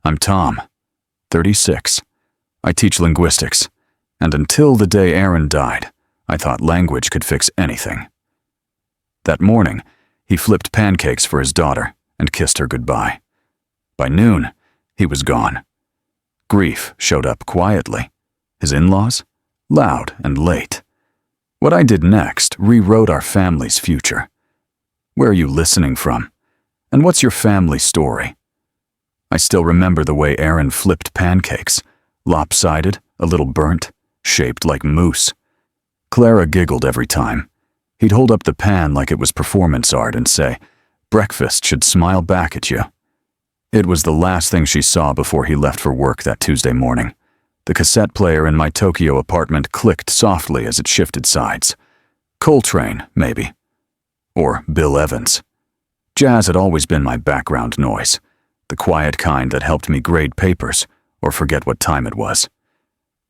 I'm Tom, 36. I teach linguistics, and until the day Aaron died, I thought language could fix anything. That morning, he flipped pancakes for his daughter and kissed her goodbye. By noon, he was gone. Grief showed up quietly. His in-laws? Loud and late. What I did next rewrote our family's future. Where are you listening from? And what's your family story? I still remember the way Aaron flipped pancakes, lopsided, a little burnt, shaped like mousse. Clara giggled every time. He'd hold up the pan like it was performance art and say, "Breakfast should smile back at you." It was the last thing she saw before he left for work that Tuesday morning. The cassette player in my Tokyo apartment clicked softly as it shifted sides. Coltrane, maybe. Or Bill Evans. Jazz had always been my background noise, the quiet kind that helped me grade papers or forget what time it was.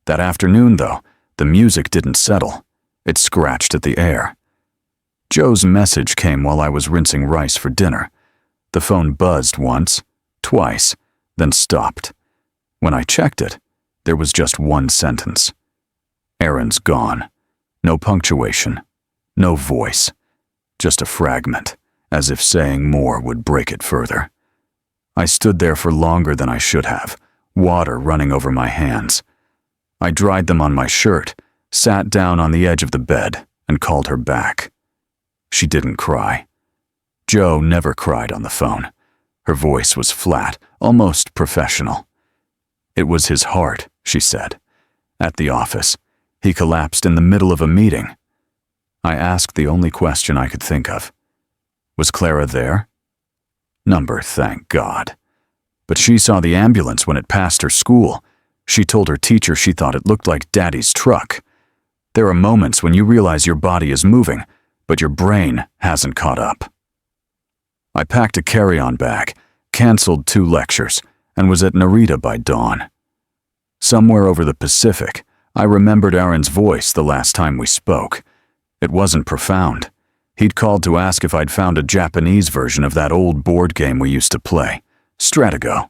That afternoon, though, the music didn't settle. It scratched at the air. Joe's message came while I was rinsing rice for dinner. The phone buzzed once, twice, then stopped. When I checked it, there was just one sentence. Aaron's gone. No punctuation. No voice. Just a fragment, as if saying more would break it further. I stood there for longer than I should have, water running over my hands. I dried them on my shirt, sat down on the edge of the bed, and called her back. She didn't cry. Joe never cried on the phone. Her voice was flat, almost professional. It was his heart, she said. At the office, he collapsed in the middle of a meeting. I asked the only question I could think of. Was Clara there? Number, thank God. But she saw the ambulance when it passed her school. She told her teacher she thought it looked like Daddy's truck. There are moments when you realize your body is moving, but your brain hasn't caught up. I packed a carry-on bag, canceled 2 lectures, and was at Narita by dawn. Somewhere over the Pacific, I remembered Aaron's voice the last time we spoke. It wasn't profound. He'd called to ask if I'd found a Japanese version of that old board game we used to play, Stratago.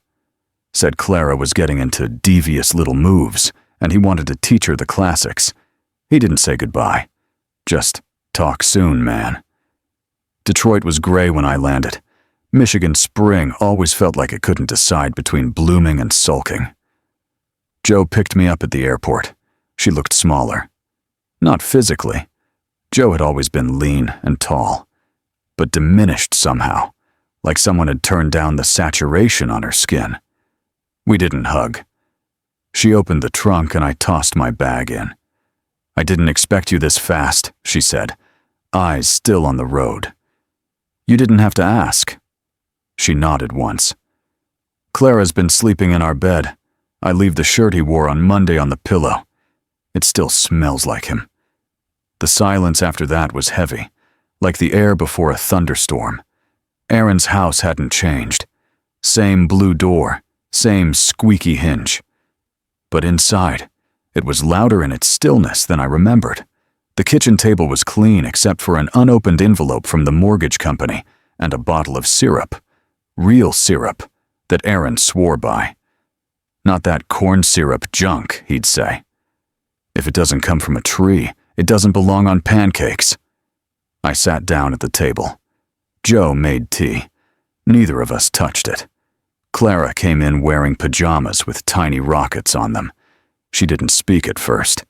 Said Clara was getting into devious little moves, and he wanted to teach her the classics. He didn't say goodbye. Just, talk soon, man. Detroit was gray when I landed. Michigan spring always felt like it couldn't decide between blooming and sulking. Joe picked me up at the airport. She looked smaller. Not physically. Joe had always been lean and tall, but diminished somehow, like someone had turned down the saturation on her skin. We didn't hug. She opened the trunk and I tossed my bag in. "I didn't expect you this fast," she said, eyes still on the road. "You didn't have to ask." She nodded once. "Clara's been sleeping in our bed. I leave the shirt he wore on Monday on the pillow. It still smells like him." The silence after that was heavy, like the air before a thunderstorm. Aaron's house hadn't changed. Same blue door, same squeaky hinge. But inside, it was louder in its stillness than I remembered. The kitchen table was clean except for an unopened envelope from the mortgage company and a bottle of syrup. Real syrup that Aaron swore by. Not that corn syrup junk, he'd say. If it doesn't come from a tree, it doesn't belong on pancakes. I sat down at the table. Joe made tea. Neither of us touched it. Clara came in wearing pajamas with tiny rockets on them. She didn't speak at first,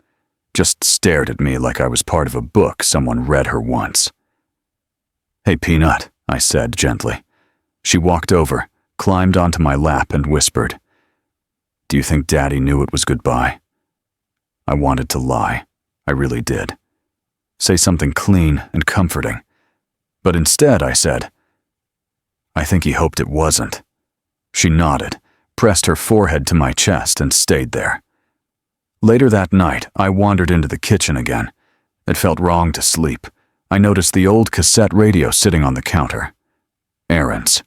just stared at me like I was part of a book someone read her once. "Hey, Peanut," I said gently. She walked over, climbed onto my lap and whispered, "Do you think Daddy knew it was goodbye?" I wanted to lie. I really did. Say something clean and comforting. But instead I said, "I think he hoped it wasn't." She nodded, pressed her forehead to my chest and stayed there. Later that night, I wandered into the kitchen again. It felt wrong to sleep. I noticed the old cassette radio sitting on the counter. Aaron's.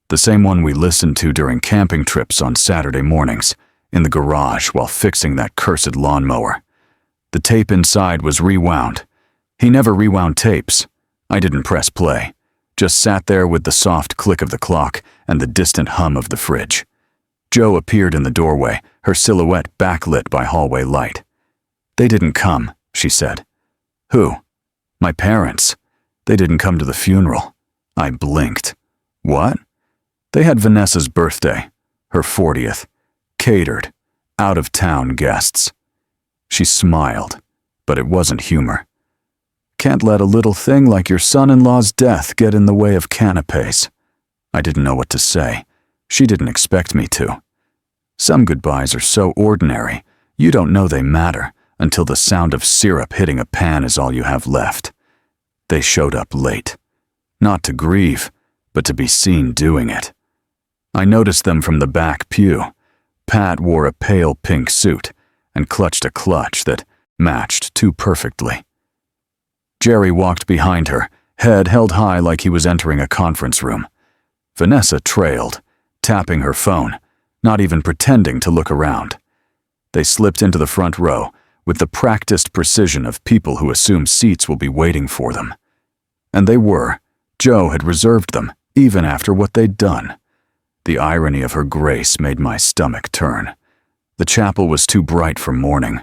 The same one we listened to during camping trips on Saturday mornings, in the garage while fixing that cursed lawnmower. The tape inside was rewound. He never rewound tapes. I didn't press play, just sat there with the soft click of the clock and the distant hum of the fridge. Jo appeared in the doorway, her silhouette backlit by hallway light. "They didn't come," she said. "Who?" "My parents. They didn't come to the funeral." I blinked. "What?" "They had Vanessa's birthday, her 40th, catered, out-of-town guests." She smiled, but it wasn't humor. "Can't let a little thing like your son-in-law's death get in the way of canapes." I didn't know what to say. She didn't expect me to. Some goodbyes are so ordinary, you don't know they matter until the sound of syrup hitting a pan is all you have left. They showed up late. Not to grieve, but to be seen doing it. I noticed them from the back pew. Pat wore a pale pink suit and clutched a clutch that matched too perfectly. Jerry walked behind her, head held high like he was entering a conference room. Vanessa trailed, tapping her phone, not even pretending to look around. They slipped into the front row with the practiced precision of people who assume seats will be waiting for them. And they were. Jo had reserved them, even after what they'd done. The irony of her grace made my stomach turn. The chapel was too bright for morning.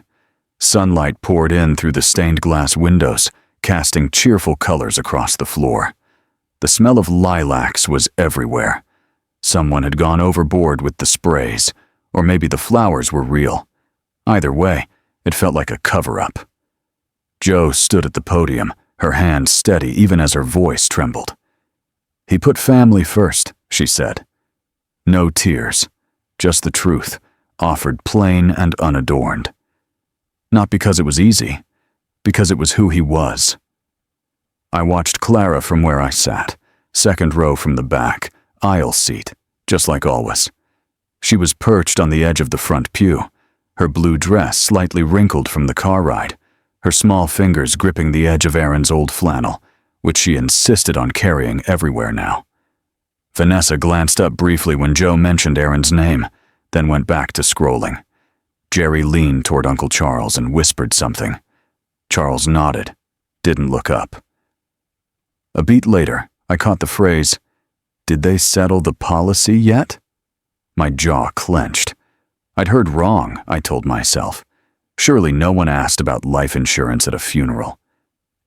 Sunlight poured in through the stained glass windows, casting cheerful colors across the floor. The smell of lilacs was everywhere. Someone had gone overboard with the sprays, or maybe the flowers were real. Either way, it felt like a cover-up. Jo stood at the podium, her hand steady even as her voice trembled. "He put family first," she said. No tears, just the truth, offered plain and unadorned. Not because it was easy, because it was who he was. I watched Clara from where I sat, second row from the back, aisle seat, just like always. She was perched on the edge of the front pew, her blue dress slightly wrinkled from the car ride, her small fingers gripping the edge of Aaron's old flannel, which she insisted on carrying everywhere now. Vanessa glanced up briefly when Jo mentioned Aaron's name, then went back to scrolling. Jerry leaned toward Uncle Charles and whispered something. Charles nodded, didn't look up. A beat later, I caught the phrase, "Did they settle the policy yet?" My jaw clenched. I'd heard wrong, I told myself. Surely no one asked about life insurance at a funeral.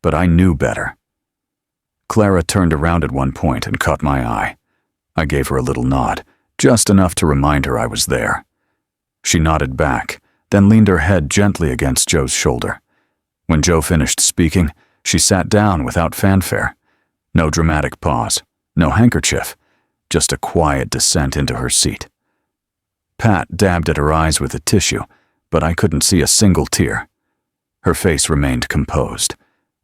But I knew better. Clara turned around at one point and caught my eye. I gave her a little nod, just enough to remind her I was there. She nodded back, then leaned her head gently against Jo's shoulder. When Jo finished speaking, she sat down without fanfare. No dramatic pause, no handkerchief, just a quiet descent into her seat. Pat dabbed at her eyes with a tissue, but I couldn't see a single tear. Her face remained composed,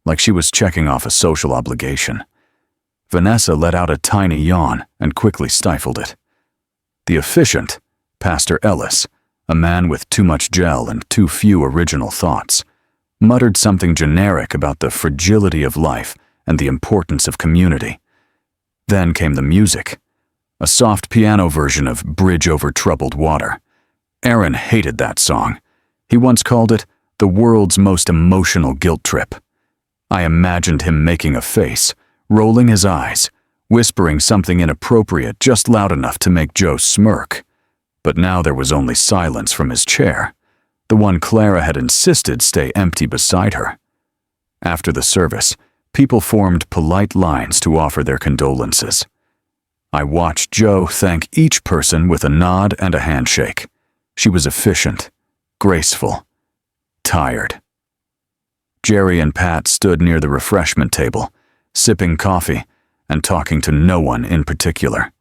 like she was checking off a social obligation. Vanessa let out a tiny yawn and quickly stifled it. The officiant, Pastor Ellis, a man with too much gel and too few original thoughts, muttered something generic about the fragility of life and the importance of community. Then came the music, a soft piano version of Bridge Over Troubled Water. Aaron hated that song. He once called it the world's most emotional guilt trip. I imagined him making a face, rolling his eyes, whispering something inappropriate just loud enough to make Jo smirk. But now there was only silence from his chair, the one Clara had insisted stay empty beside her. After the service, people formed polite lines to offer their condolences. I watched Jo thank each person with a nod and a handshake. She was efficient, graceful, tired. Jerry and Pat stood near the refreshment table, sipping coffee and talking to no one in particular.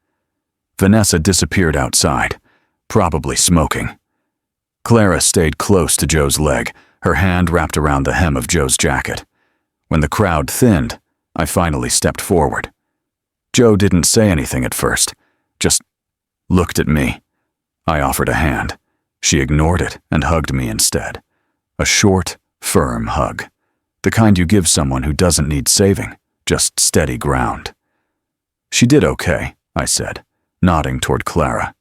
Vanessa disappeared outside, probably smoking. Clara stayed close to Jo's leg, her hand wrapped around the hem of Jo's jacket. When the crowd thinned, I finally stepped forward. Jo didn't say anything at first, just looked at me. I offered a hand. She ignored it and hugged me instead. A short, firm hug. The kind you give someone who doesn't need saving, just steady ground. She did okay, I said, nodding toward Clara.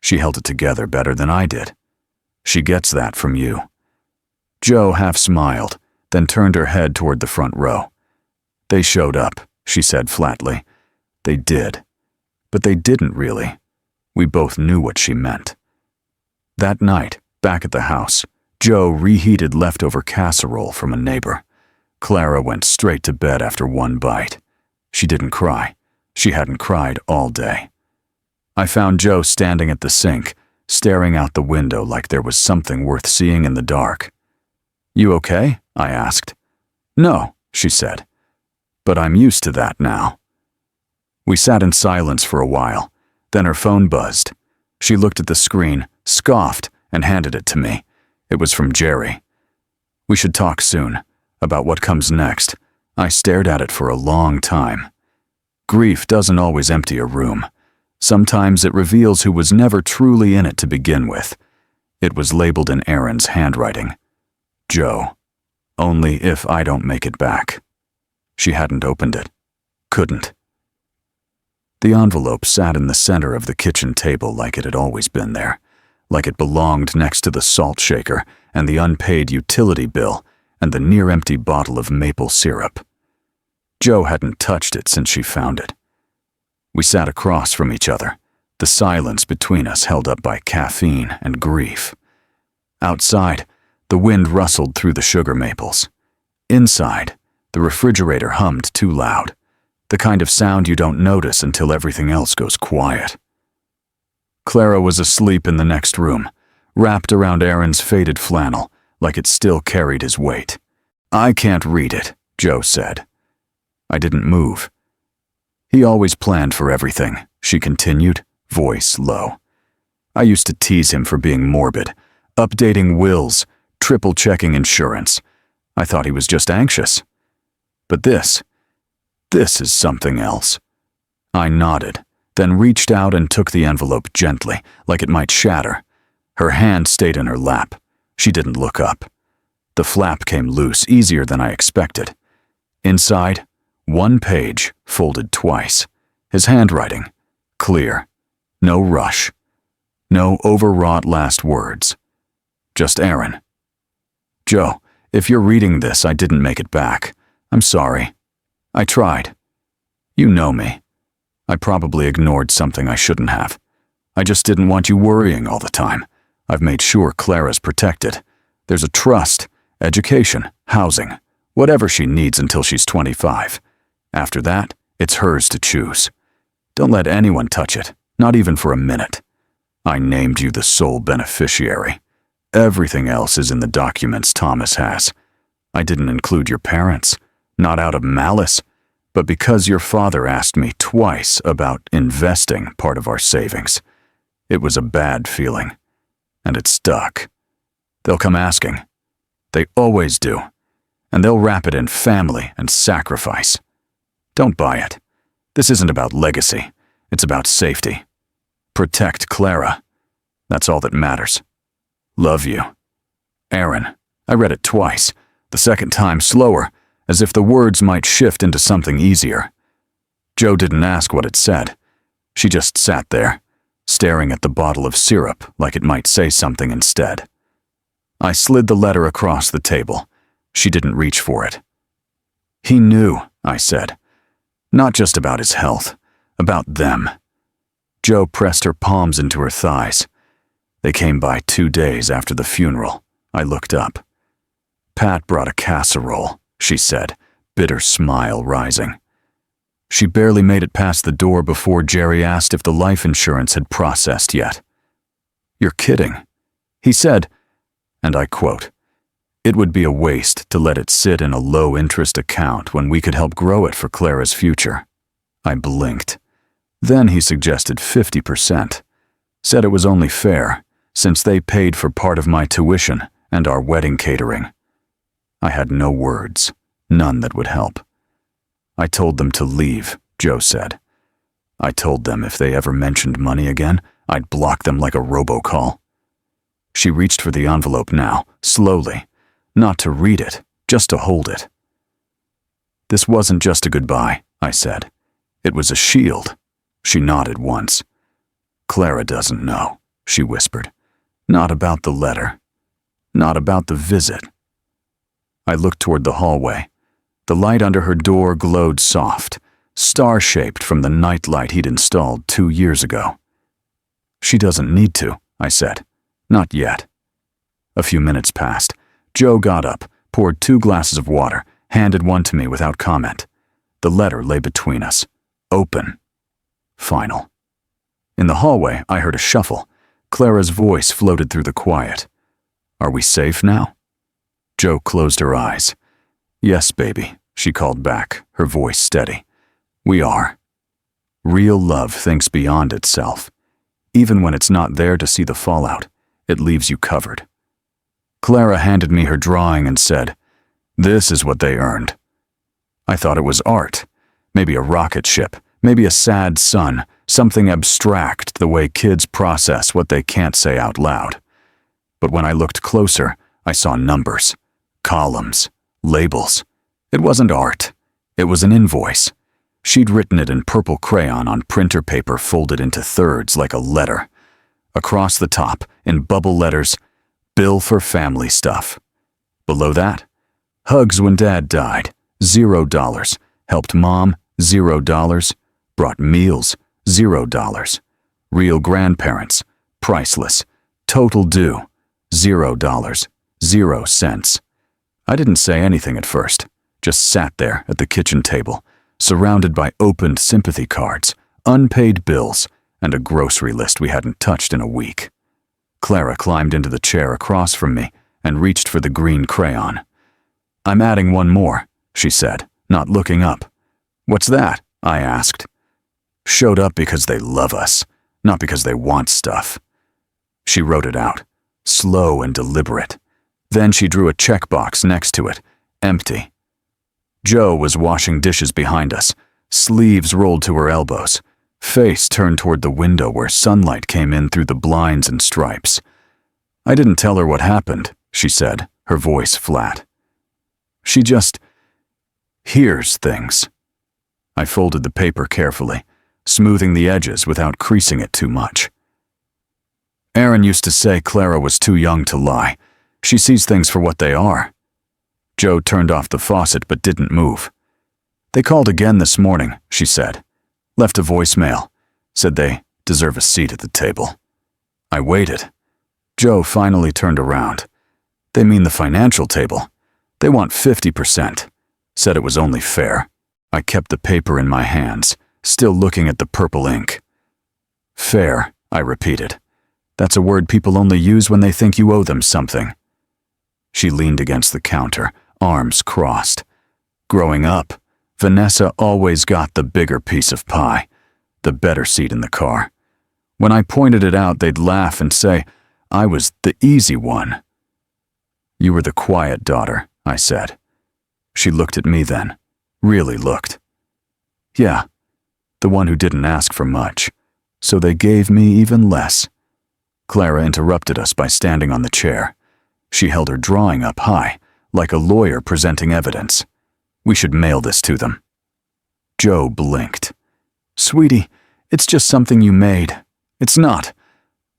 She held it together better than I did. She gets that from you. Jo half smiled, then turned her head toward the front row. They showed up, she said flatly. They did. But they didn't really. We both knew what she meant. That night, back at the house, Joe reheated leftover casserole from a neighbor. Clara went straight to bed after one bite. She didn't cry. She hadn't cried all day. I found Joe standing at the sink, staring out the window like there was something worth seeing in the dark. "You okay?" I asked. "No," she said. "But I'm used to that now." We sat in silence for a while. Then her phone buzzed. She looked at the screen, scoffed, and handed it to me. It was from Jerry. "We should talk soon, about what comes next." I stared at it for a long time. Grief doesn't always empty a room. Sometimes it reveals who was never truly in it to begin with. It was labeled in Aaron's handwriting. Joe. Only if I don't make it back. She hadn't opened it. Couldn't. The envelope sat in the center of the kitchen table like it had always been there, like it belonged next to the salt shaker and the unpaid utility bill and the near-empty bottle of maple syrup. Joe hadn't touched it since she found it. We sat across from each other, the silence between us held up by caffeine and grief. Outside, the wind rustled through the sugar maples. Inside, the refrigerator hummed too loud, the kind of sound you don't notice until everything else goes quiet. Clara was asleep in the next room, wrapped around Aaron's faded flannel, like it still carried his weight. "I can't read it," Joe said. I didn't move. "He always planned for everything," she continued, voice low. "I used to tease him for being morbid, updating wills, triple-checking insurance. I thought he was just anxious. But this is something else." I nodded, then reached out and took the envelope gently, like it might shatter. Her hand stayed in her lap. She didn't look up. The flap came loose, easier than I expected. Inside, one page, folded twice. His handwriting, clear. No rush. No overwrought last words. Just Aaron. "Joe, if you're reading this, I didn't make it back. I'm sorry. I tried. You know me. I probably ignored something I shouldn't have. I just didn't want you worrying all the time. I've made sure Clara's protected. There's a trust, education, housing, whatever she needs until she's 25. After that, it's hers to choose. Don't let anyone touch it, not even for a minute. I named you the sole beneficiary. Everything else is in the documents Thomas has. I didn't include your parents, not out of malice, but because your father asked me twice about investing part of our savings. It was a bad feeling, and it stuck. They'll come asking. They always do, and they'll wrap it in family and sacrifice. Don't buy it. This isn't about legacy. It's about safety. Protect Clara. That's all that matters. Love you. Aaron." I read it twice, the second time slower, as if the words might shift into something easier. Joe didn't ask what it said. She just sat there, staring at the bottle of syrup like it might say something instead. I slid the letter across the table. She didn't reach for it. "He knew," I said. "Not just about his health, about them." Joe pressed her palms into her thighs. They came by 2 days after the funeral. I looked up. "Pat brought a casserole," she said, bitter smile rising. She barely made it past the door before Jerry asked if the life insurance had processed yet. "You're kidding." He said, and I quote, "It would be a waste to let it sit in a low-interest account when we could help grow it for Clara's future." I blinked. Then he suggested 50%. Said it was only fair, since they paid for part of my tuition and our wedding catering. I had no words, none that would help. "I told them to leave," Joe said. "I told them if they ever mentioned money again, I'd block them like a robocall." She reached for the envelope now, slowly, not to read it, just to hold it. "This wasn't just a goodbye," I said. "It was a shield." She nodded once. "Clara doesn't know," she whispered. "Not about the letter. Not about the visit." I looked toward the hallway. The light under her door glowed soft, star-shaped from the nightlight he'd installed 2 years ago. She doesn't need to, I said. Not yet. A few minutes passed. Joe got up, poured 2 glasses of water, handed one to me without comment. The letter lay between us. Open. Final. In the hallway, I heard a shuffle. Clara's voice floated through the quiet. Are we safe now? Joe closed her eyes. Yes, baby, she called back, her voice steady. We are. Real love thinks beyond itself. Even when it's not there to see the fallout, it leaves you covered. Clara handed me her drawing and said, "This is what they earned." I thought it was art. Maybe a rocket ship, maybe a sad sun, something abstract the way kids process what they can't say out loud. But when I looked closer, I saw numbers, columns, labels. It wasn't art. It was an invoice. She'd written it in purple crayon on printer paper folded into thirds like a letter. Across the top, in bubble letters, bill for family stuff. Below that, hugs when dad died, $0. Helped mom, $0. Brought meals, $0. Real grandparents, priceless. Total due, $0, 0 cents. I didn't say anything at first, just sat there at the kitchen table, surrounded by opened sympathy cards, unpaid bills, and a grocery list we hadn't touched in a week. Clara climbed into the chair across from me and reached for the green crayon. I'm adding one more, she said, not looking up. What's that? I asked. Showed up because they love us, not because they want stuff. She wrote it out, slow and deliberate. Then she drew a checkbox next to it, empty. Joe was washing dishes behind us, sleeves rolled to her elbows, face turned toward the window where sunlight came in through the blinds and stripes. I didn't tell her what happened, she said, her voice flat. She just hears things. I folded the paper carefully, smoothing the edges without creasing it too much. Aaron used to say Clara was too young to lie. She sees things for what they are. Joe turned off the faucet but didn't move. They called again this morning, she said. Left a voicemail. Said they deserve a seat at the table. I waited. Joe finally turned around. They mean the financial table. They want 50%. Said it was only fair. I kept the paper in my hands, still looking at the purple ink. Fair, I repeated. That's a word people only use when they think you owe them something. She leaned against the counter, arms crossed. Growing up, Vanessa always got the bigger piece of pie, the better seat in the car. When I pointed it out, they'd laugh and say, I was the easy one. You were the quiet daughter, I said. She looked at me then, really looked. Yeah, the one who didn't ask for much, so they gave me even less. Clara interrupted us by standing on the chair. She held her drawing up high, like a lawyer presenting evidence. We should mail this to them. Joe blinked. Sweetie, it's just something you made. It's not.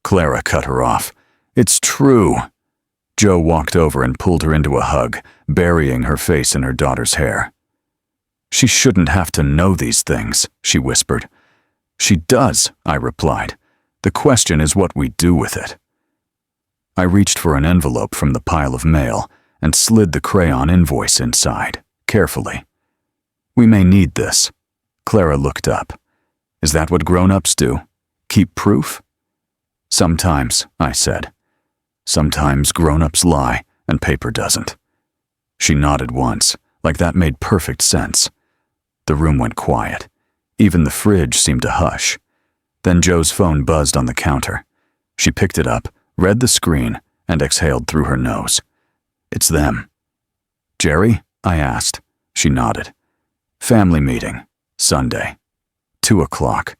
Clara cut her off. It's true. Joe walked over and pulled her into a hug, burying her face in her daughter's hair. She shouldn't have to know these things, she whispered. She does, I replied. The question is what we do with it. I reached for an envelope from the pile of mail and slid the crayon invoice inside, carefully. We may need this. Clara looked up. Is that what grown-ups do? Keep proof? Sometimes, I said. Sometimes grown-ups lie and paper doesn't. She nodded once, like that made perfect sense. The room went quiet. Even the fridge seemed to hush. Then Joe's phone buzzed on the counter. She picked it up, read the screen, and exhaled through her nose. It's them. Jerry? I asked. She nodded. Family meeting. Sunday. 2:00.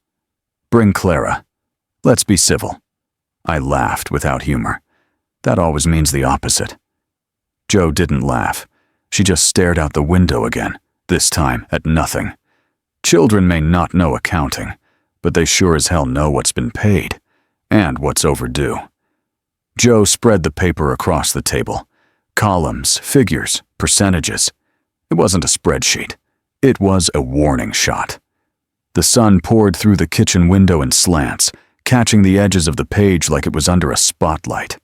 Bring Clara. Let's be civil. I laughed without humor. That always means the opposite. Joe didn't laugh. She just stared out the window again, this time at nothing. Children may not know accounting, but they sure as hell know what's been paid, and what's overdue. Joe spread the paper across the table. Columns, figures, percentages. It wasn't a spreadsheet. It was a warning shot. The sun poured through the kitchen window in slants, catching the edges of the page like it was under a spotlight.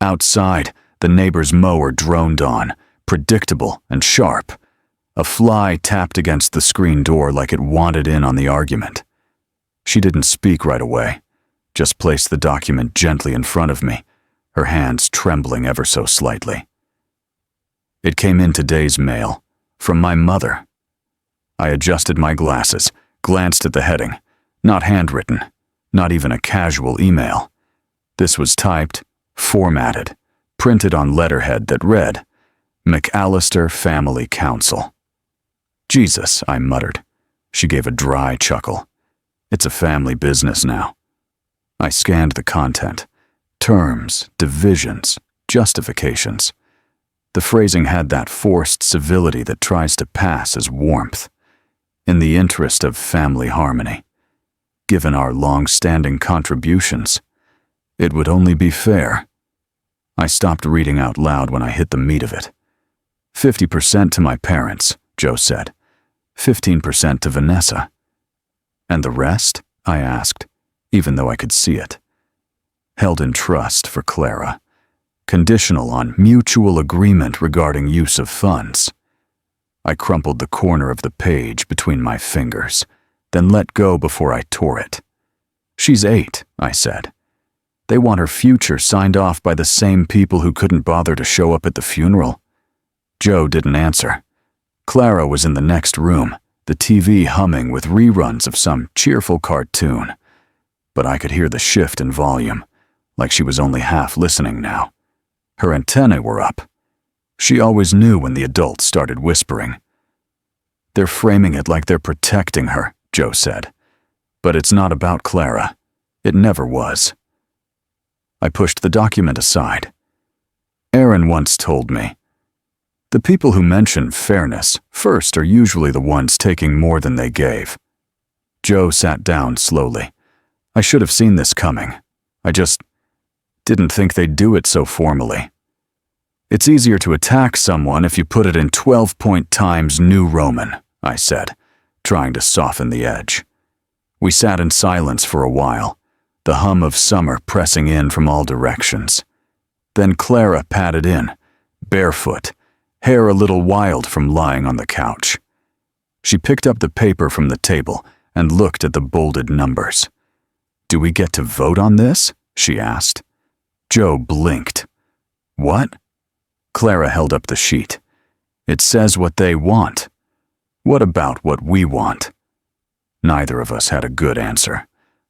Outside, the neighbor's mower droned on, predictable and sharp. A fly tapped against the screen door like it wanted in on the argument. She didn't speak right away, just placed the document gently in front of me, her hands trembling ever so slightly. It came in today's mail, from my mother. I adjusted my glasses, glanced at the heading. Not handwritten, not even a casual email. This was typed, formatted, printed on letterhead that read, McAllister Family Council. Jesus, I muttered. She gave a dry chuckle. It's a family business now. I scanned the content. Terms, divisions, justifications. The phrasing had that forced civility that tries to pass as warmth. In the interest of family harmony. Given our long-standing contributions, it would only be fair. I stopped reading out loud when I hit the meat of it. 50% to my parents, Joe said. 15% to Vanessa. And the rest? I asked, even though I could see it. Held in trust for Clara. Conditional on mutual agreement regarding use of funds. I crumpled the corner of the page between my fingers, then let go before I tore it. She's 8, I said. They want her future signed off by the same people who couldn't bother to show up at the funeral. Joe didn't answer. Clara was in the next room, the TV humming with reruns of some cheerful cartoon. But I could hear the shift in volume, like she was only half listening now. Her antennae were up. She always knew when the adults started whispering. They're framing it like they're protecting her, Joe said. But it's not about Clara. It never was. I pushed the document aside. Aaron once told me, the people who mention fairness first are usually the ones taking more than they gave. Joe sat down slowly. I should have seen this coming. I just didn't think they'd do it so formally. It's easier to attack someone if you put it in 12-point Times New Roman, I said, trying to soften the edge. We sat in silence for a while, the hum of summer pressing in from all directions. Then Clara padded in, barefoot, hair a little wild from lying on the couch. She picked up the paper from the table and looked at the bolded numbers. Do we get to vote on this? She asked. Joe blinked. What? Clara held up the sheet. It says what they want. What about what we want? Neither of us had a good answer.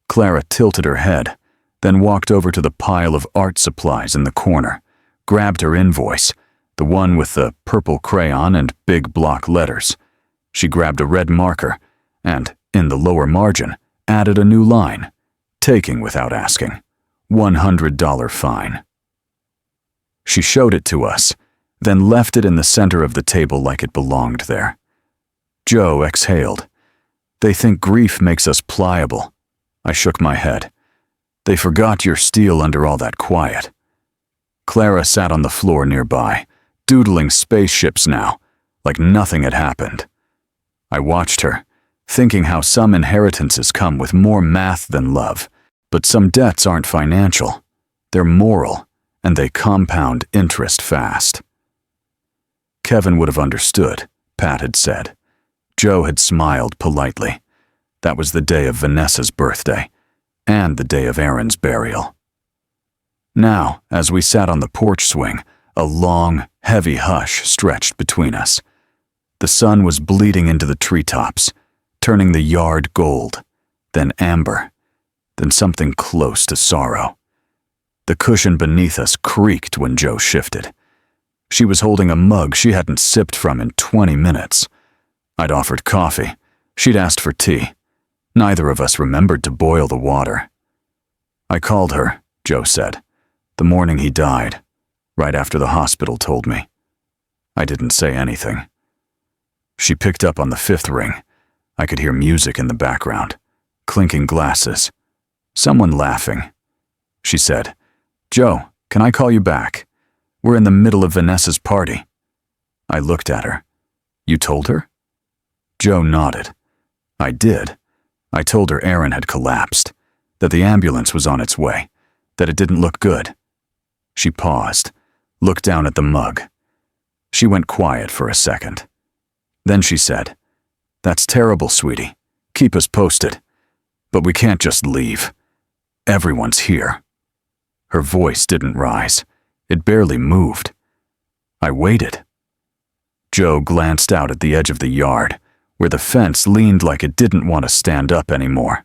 Clara tilted her head, then walked over to the pile of art supplies in the corner, grabbed her invoice, the one with the purple crayon and big block letters. She grabbed a red marker and, in the lower margin, added a new line, taking without asking. $100 fine. She showed it to us, then left it in the center of the table like it belonged there. Joe exhaled. They think grief makes us pliable. I shook my head. They forgot your steel under all that quiet. Clara sat on the floor nearby, doodling spaceships now, like nothing had happened. I watched her, thinking how some inheritances come with more math than love, but some debts aren't financial. They're moral, and they compound interest fast. Kevin would have understood, Pat had said. Joe had smiled politely. That was the day of Vanessa's birthday, and the day of Aaron's burial. Now, as we sat on the porch swing, a long, heavy hush stretched between us. The sun was bleeding into the treetops, turning the yard gold, then amber, then something close to sorrow. The cushion beneath us creaked when Joe shifted. She was holding a mug she hadn't sipped from in 20 minutes. I'd offered coffee. She'd asked for tea. Neither of us remembered to boil the water. I called her, Joe said, the morning he died, right after the hospital told me. I didn't say anything. She picked up on the 5th ring. I could hear music in the background, clinking glasses, someone laughing. She said, Joe, can I call you back? We're in the middle of Vanessa's party. I looked at her. You told her? Joe nodded. I did. I told her Aaron had collapsed. that the ambulance was on its way, that it didn't look good. She paused, looked down at the mug. She went quiet for a second. Then she said, "That's terrible, sweetie. Keep us posted. But we can't just leave. Everyone's here." Her voice didn't rise. It barely moved. I waited. Joe glanced out at the edge of the yard, where the fence leaned like it didn't want to stand up anymore.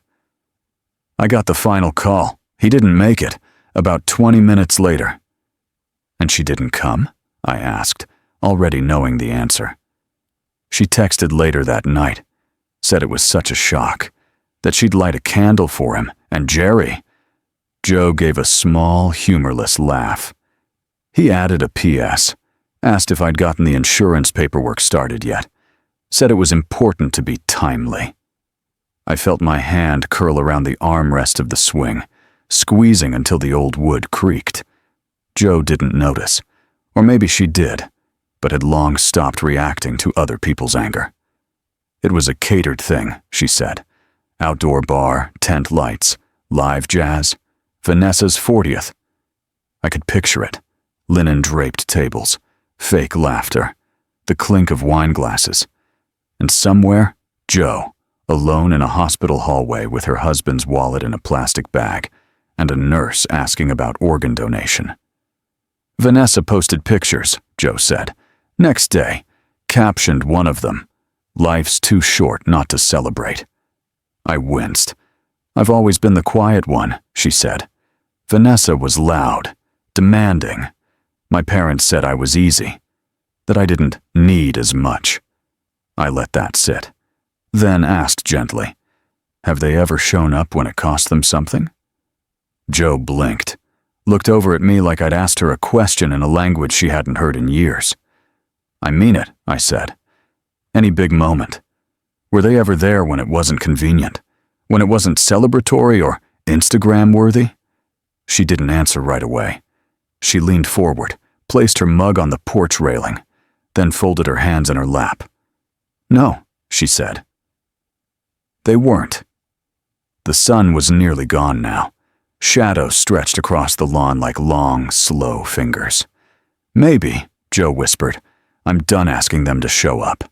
"I got the final call. He didn't make it, about 20 minutes later." "And she didn't come?" I asked, already knowing the answer. She texted later that night, said it was such a shock, that she'd light a candle for him, and Jerry. Joe gave a small, humorless laugh. He added a PS, asked if I'd gotten the insurance paperwork started yet, said it was important to be timely. I felt my hand curl around the armrest of the swing, squeezing until the old wood creaked. Joe didn't notice, or maybe she did, but had long stopped reacting to other people's anger. It was a catered thing, she said. Outdoor bar, tent lights, live jazz, Vanessa's 40th. I could picture it. Linen-draped tables, fake laughter, the clink of wine glasses, and somewhere, Joe, alone in a hospital hallway with her husband's wallet in a plastic bag, and a nurse asking about organ donation. Vanessa posted pictures, Joe said. Next day, captioned one of them, "Life's too short not to celebrate." I winced. "I've always been the quiet one," she said. Vanessa was loud, demanding. My parents said I was easy, that I didn't need as much. I let that sit, then asked gently, "Have they ever shown up when it cost them something?" Joe blinked, looked over at me like I'd asked her a question in a language she hadn't heard in years. "I mean it," I said. "Any big moment. Were they ever there when it wasn't convenient? When it wasn't celebratory or Instagram-worthy?" She didn't answer right away. She leaned forward, placed her mug on the porch railing, then folded her hands in her lap. "No," she said. They weren't. The sun was nearly gone now. Shadows stretched across the lawn like long, slow fingers. "Maybe," Joe whispered, "I'm done asking them to show up."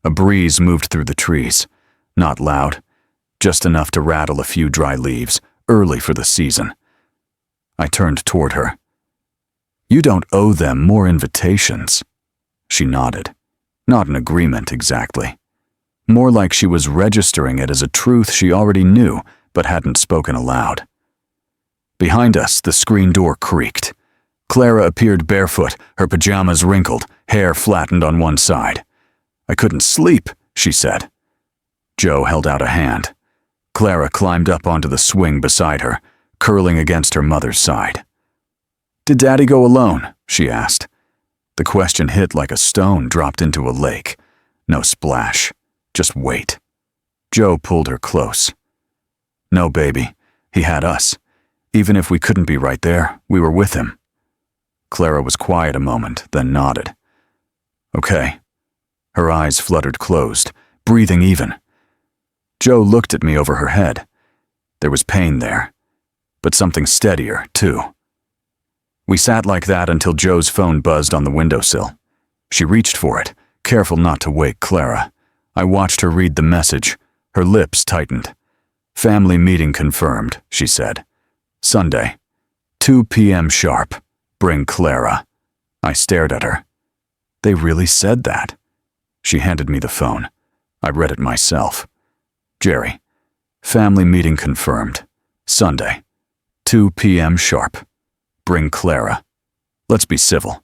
A breeze moved through the trees, not loud, just enough to rattle a few dry leaves, early for the season. I turned toward her. "You don't owe them more invitations." She nodded. Not an agreement exactly. More like she was registering it as a truth she already knew but hadn't spoken aloud. Behind us, the screen door creaked. Clara appeared barefoot, her pajamas wrinkled, hair flattened on one side. "I couldn't sleep," she said. Joe held out a hand. Clara climbed up onto the swing beside her, curling against her mother's side. "Did Daddy go alone?" she asked. The question hit like a stone dropped into a lake. No splash, just weight. Joe pulled her close. "No, baby, he had us. Even if we couldn't be right there, we were with him." Clara was quiet a moment, then nodded. "Okay." Her eyes fluttered closed, breathing even. Joe looked at me over her head. There was pain there, but something steadier, too. We sat like that until Joe's phone buzzed on the windowsill. She reached for it, careful not to wake Clara. I watched her read the message. Her lips tightened. "Family meeting confirmed," she said. "Sunday, 2 p.m. sharp. Bring Clara." I stared at her. They really said that. She handed me the phone. I read it myself. "Jerry, family meeting confirmed. Sunday, 2 p.m. sharp. Bring Clara. Let's be civil."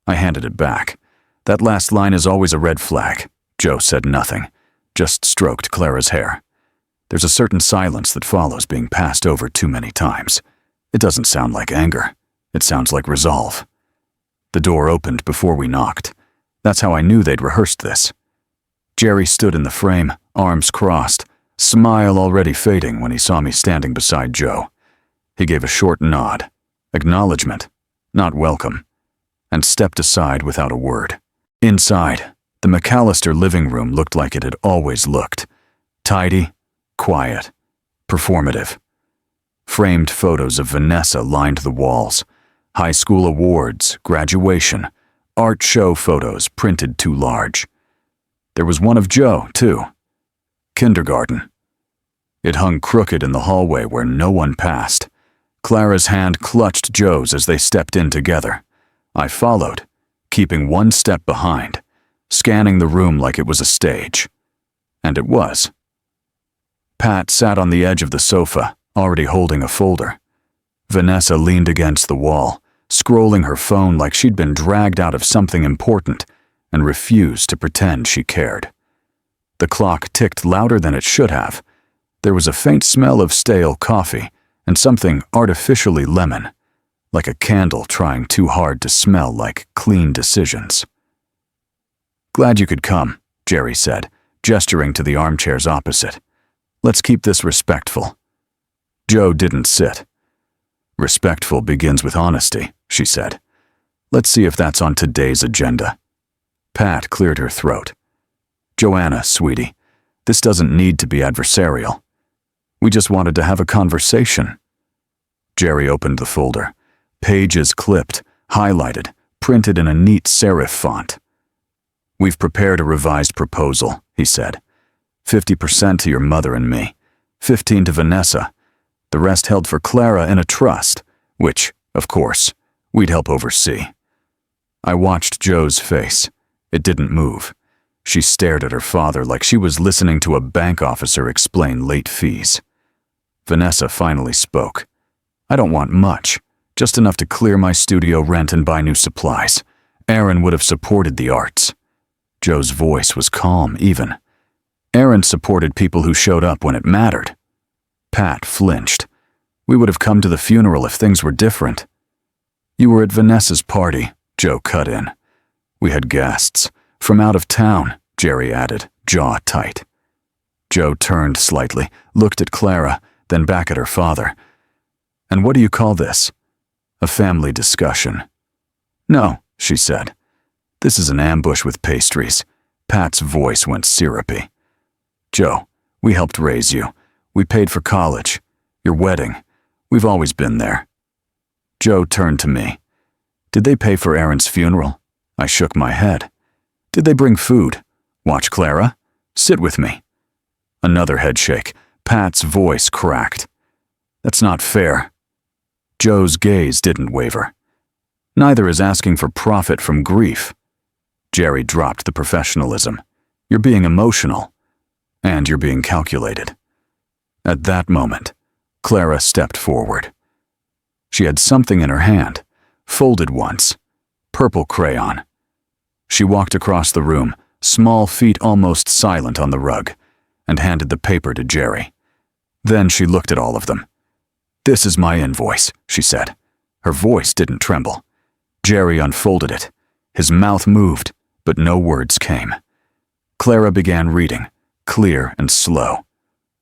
I handed it back. "That last line is always a red flag." Joe said nothing, just stroked Clara's hair. There's a certain silence that follows being passed over too many times. It doesn't sound like anger. It sounds like resolve. The door opened before we knocked. That's how I knew they'd rehearsed this. Jerry stood in the frame, arms crossed, smile already fading when he saw me standing beside Joe. He gave a short nod, acknowledgement, not welcome, and stepped aside without a word. Inside, the McAllister living room looked like it had always looked. Tidy, quiet, performative. Framed photos of Vanessa lined the walls. High school awards, graduation, art show photos printed too large. There was one of Joe, too. Kindergarten. It hung crooked in the hallway where no one passed. Clara's hand clutched Joe's as they stepped in together. I followed, keeping one step behind, scanning the room like it was a stage. And it was. Pat sat on the edge of the sofa, already holding a folder. Vanessa leaned against the wall, scrolling her phone like she'd been dragged out of something important and refused to pretend she cared. The clock ticked louder than it should have. There was a faint smell of stale coffee and something artificially lemon, like a candle trying too hard to smell like clean decisions. "Glad you could come," Jerry said, gesturing to the armchairs opposite. "Let's keep this respectful." Joe didn't sit. "Respectful begins with honesty," she said. "Let's see if that's on today's agenda." Pat cleared her throat. "Joanna, sweetie, this doesn't need to be adversarial. We just wanted to have a conversation." Jerry opened the folder. Pages clipped, highlighted, printed in a neat serif font. "We've prepared a revised proposal," he said. 50% to your mother and me, 15% to Vanessa, the rest held for Clara in a trust, which, of course, we'd help oversee. I watched Joe's face. It didn't move. She stared at her father like she was listening to a bank officer explain late fees. Vanessa finally spoke. "I don't want much, just enough to clear my studio rent and buy new supplies. Aaron would have supported the arts." Joe's voice was calm, even. "Aaron supported people who showed up when it mattered." Pat flinched. "We would have come to the funeral if things were different." "You were at Vanessa's party," Joe cut in. "We had guests. From out of town," Jerry added, jaw tight. Joe turned slightly, looked at Clara, then back at her father. "And what do you call this? A family discussion?" "No," she said. "This is an ambush with pastries." Pat's voice went syrupy. "Joe, we helped raise you. We paid for college. Your wedding. We've always been there." Joe turned to me. "Did they pay for Aaron's funeral?" I shook my head. "Did they bring food? Watch Clara? Sit with me." Another headshake. Pat's voice cracked. "That's not fair." Joe's gaze didn't waver. "Neither is asking for profit from grief." Jerry dropped the professionalism. "You're being emotional. And you're being calculated." At that moment, Clara stepped forward. She had something in her hand, folded once, purple crayon. She walked across the room, small feet almost silent on the rug, and handed the paper to Jerry. Then she looked at all of them. "This is my invoice," she said. Her voice didn't tremble. Jerry unfolded it. His mouth moved, but no words came. Clara began reading, clear and slow.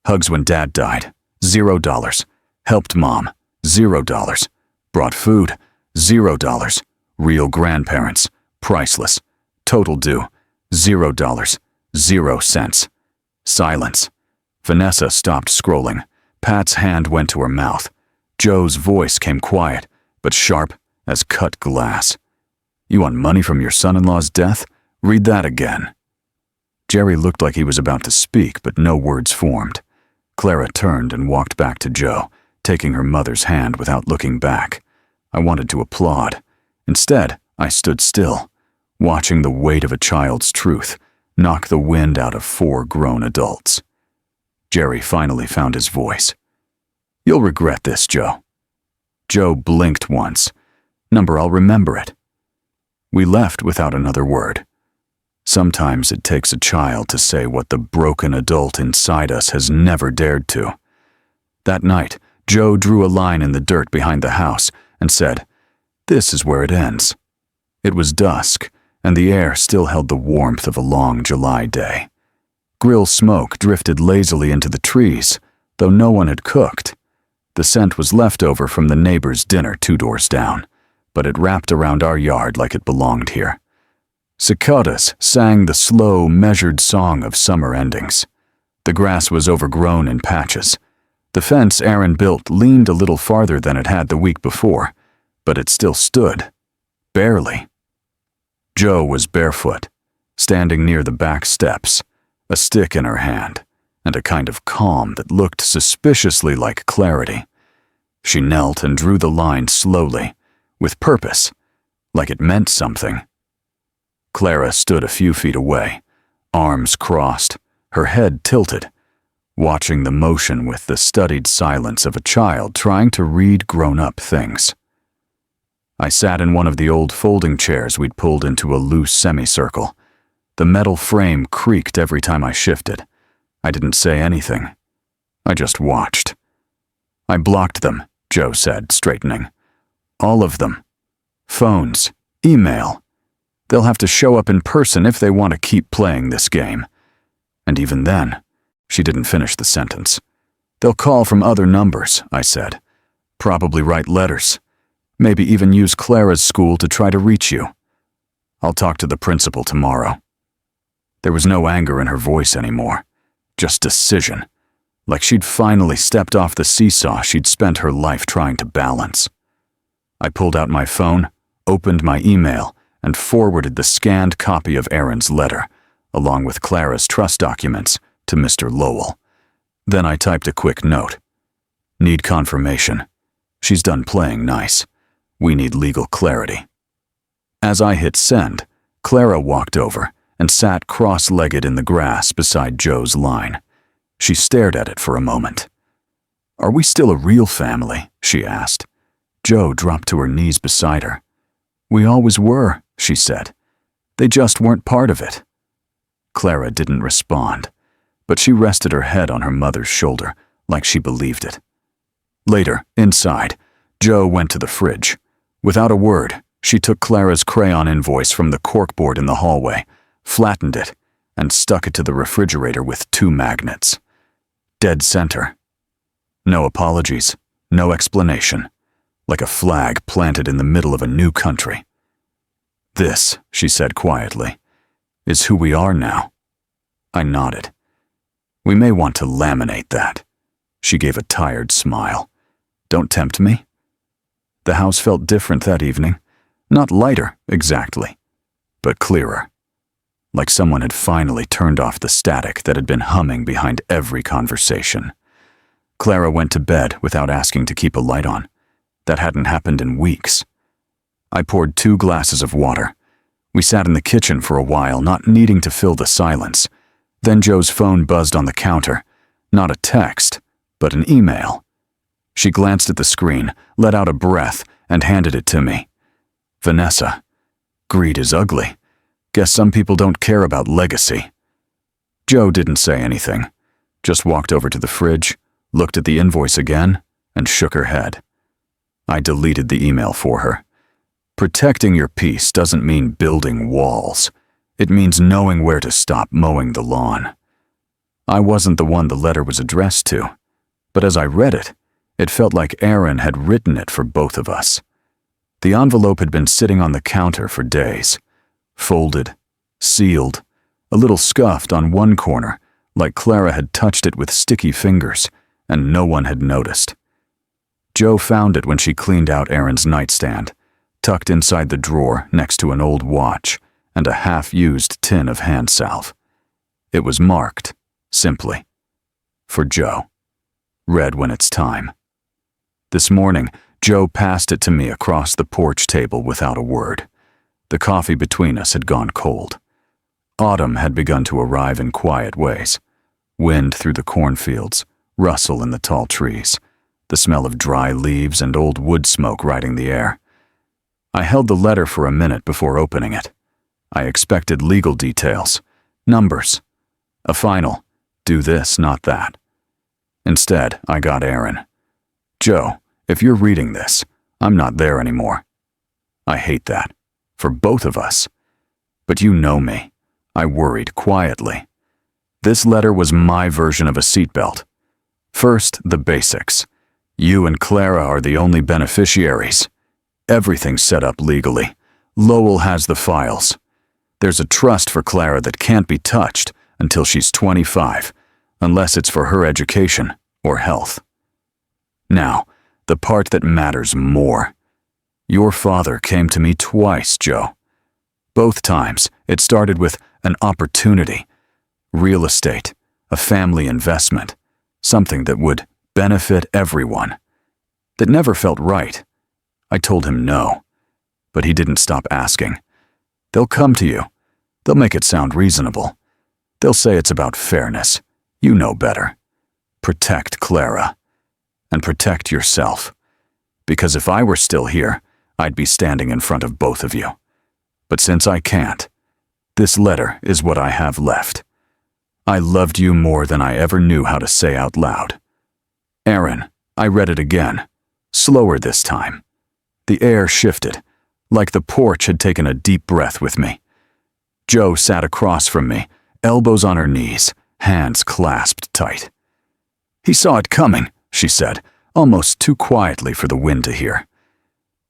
"Hugs when Dad died, $0. Helped Mom, $0. Brought food, $0. Real grandparents, priceless. Total due, $0. 0 cents. Silence. Vanessa stopped scrolling. Pat's hand went to her mouth. Joe's voice came quiet, but sharp as cut glass. "You want money from your son-in-law's death? Read that again." Jerry looked like he was about to speak, but no words formed. Clara turned and walked back to Joe, taking her mother's hand without looking back. I wanted to applaud. Instead, I stood still, watching the weight of a child's truth knock the wind out of 4 grown adults. Jerry finally found his voice. "You'll regret this, Joe." Joe blinked once. "Number, I'll remember it." We left without another word. Sometimes it takes a child to say what the broken adult inside us has never dared to. That night, Joe drew a line in the dirt behind the house and said, "This is where it ends." It was dusk, and the air still held the warmth of a long July day. Grill smoke drifted lazily into the trees, though no one had cooked. The scent was left over from the neighbor's dinner 2 doors down, but it wrapped around our yard like it belonged here. Cicadas sang the slow, measured song of summer endings. The grass was overgrown in patches. The fence Aaron built leaned a little farther than it had the week before, but it still stood. Barely. Jo was barefoot, standing near the back steps, a stick in her hand, and a kind of calm that looked suspiciously like clarity. She knelt and drew the line slowly, with purpose, like it meant something. Clara stood a few feet away, arms crossed, her head tilted, watching the motion with the studied silence of a child trying to read grown-up things. I sat in one of the old folding chairs we'd pulled into a loose semicircle. The metal frame creaked every time I shifted. I didn't say anything. I just watched. I blocked them, Jo said, straightening. All of them. Phones, email. They'll have to show up in person if they want to keep playing this game. And even then, she didn't finish the sentence. They'll call from other numbers, I said. Probably write letters. Maybe even use Clara's school to try to reach you. I'll talk to the principal tomorrow. There was no anger in her voice anymore, just decision, like she'd finally stepped off the seesaw she'd spent her life trying to balance. I pulled out my phone, opened my email, and forwarded the scanned copy of Aaron's letter, along with Clara's trust documents, to Mr. Lowell. Then I typed a quick note. Need confirmation. She's done playing nice. We need legal clarity. As I hit send, Clara walked over and sat cross-legged in the grass beside Jo's line. She stared at it for a moment. Are we still a real family? She asked. Jo dropped to her knees beside her. We always were, she said. They just weren't part of it. Clara didn't respond, but she rested her head on her mother's shoulder like she believed it. Later, inside, Jo went to the fridge. Without a word, she took Clara's crayon invoice from the corkboard in the hallway, flattened it, and stuck it to the refrigerator with 2 magnets. Dead center. No apologies, no explanation, like a flag planted in the middle of a new country. This, she said quietly, is who we are now. I nodded. We may want to laminate that. She gave a tired smile. Don't tempt me. The house felt different that evening. Not lighter, exactly, but clearer. Like someone had finally turned off the static that had been humming behind every conversation. Clara went to bed without asking to keep a light on. That hadn't happened in weeks. I poured 2 glasses of water. We sat in the kitchen for a while, not needing to fill the silence. Then Jo's phone buzzed on the counter. Not a text, but an email. She glanced at the screen, let out a breath, and handed it to me. Vanessa. Greed is ugly. Guess some people don't care about legacy. Jo didn't say anything, just walked over to the fridge, looked at the invoice again, and shook her head. I deleted the email for her. Protecting your peace doesn't mean building walls. It means knowing where to stop mowing the lawn. I wasn't the one the letter was addressed to, but as I read it, it felt like Aaron had written it for both of us. The envelope had been sitting on the counter for days, folded, sealed, a little scuffed on one corner, like Clara had touched it with sticky fingers, and no one had noticed. Jo found it when she cleaned out Aaron's nightstand, tucked inside the drawer next to an old watch and a half-used tin of hand salve. It was marked, simply, for Jo. Read when it's time. This morning, Jo passed it to me across the porch table without a word. The coffee between us had gone cold. Autumn had begun to arrive in quiet ways. Wind through the cornfields, rustle in the tall trees, the smell of dry leaves and old wood smoke riding the air. I held the letter for a minute before opening it. I expected legal details, numbers, a final, do this, not that. Instead, I got Aaron. Jo, if you're reading this, I'm not there anymore. I hate that, for both of us. But you know me. I worried quietly. This letter was my version of a seatbelt. First, the basics. You and Clara are the only beneficiaries. Everything's set up legally. Lowell has the files. There's a trust for Clara that can't be touched until she's 25, unless it's for her education or health. Now, the part that matters more. Your father came to me twice, Joe. Both times, it started with an opportunity. Real estate, a family investment, something that would benefit everyone. That never felt right. I told him no, but he didn't stop asking. They'll come to you. They'll make it sound reasonable. They'll say it's about fairness. You know better. Protect Clara. And protect yourself. Because if I were still here, I'd be standing in front of both of you. But since I can't, this letter is what I have left. I loved you more than I ever knew how to say out loud. Aaron, I read it again, slower this time. The air shifted, like the porch had taken a deep breath with me. Jo sat across from me, elbows on her knees, hands clasped tight. He saw it coming, she said, almost too quietly for the wind to hear.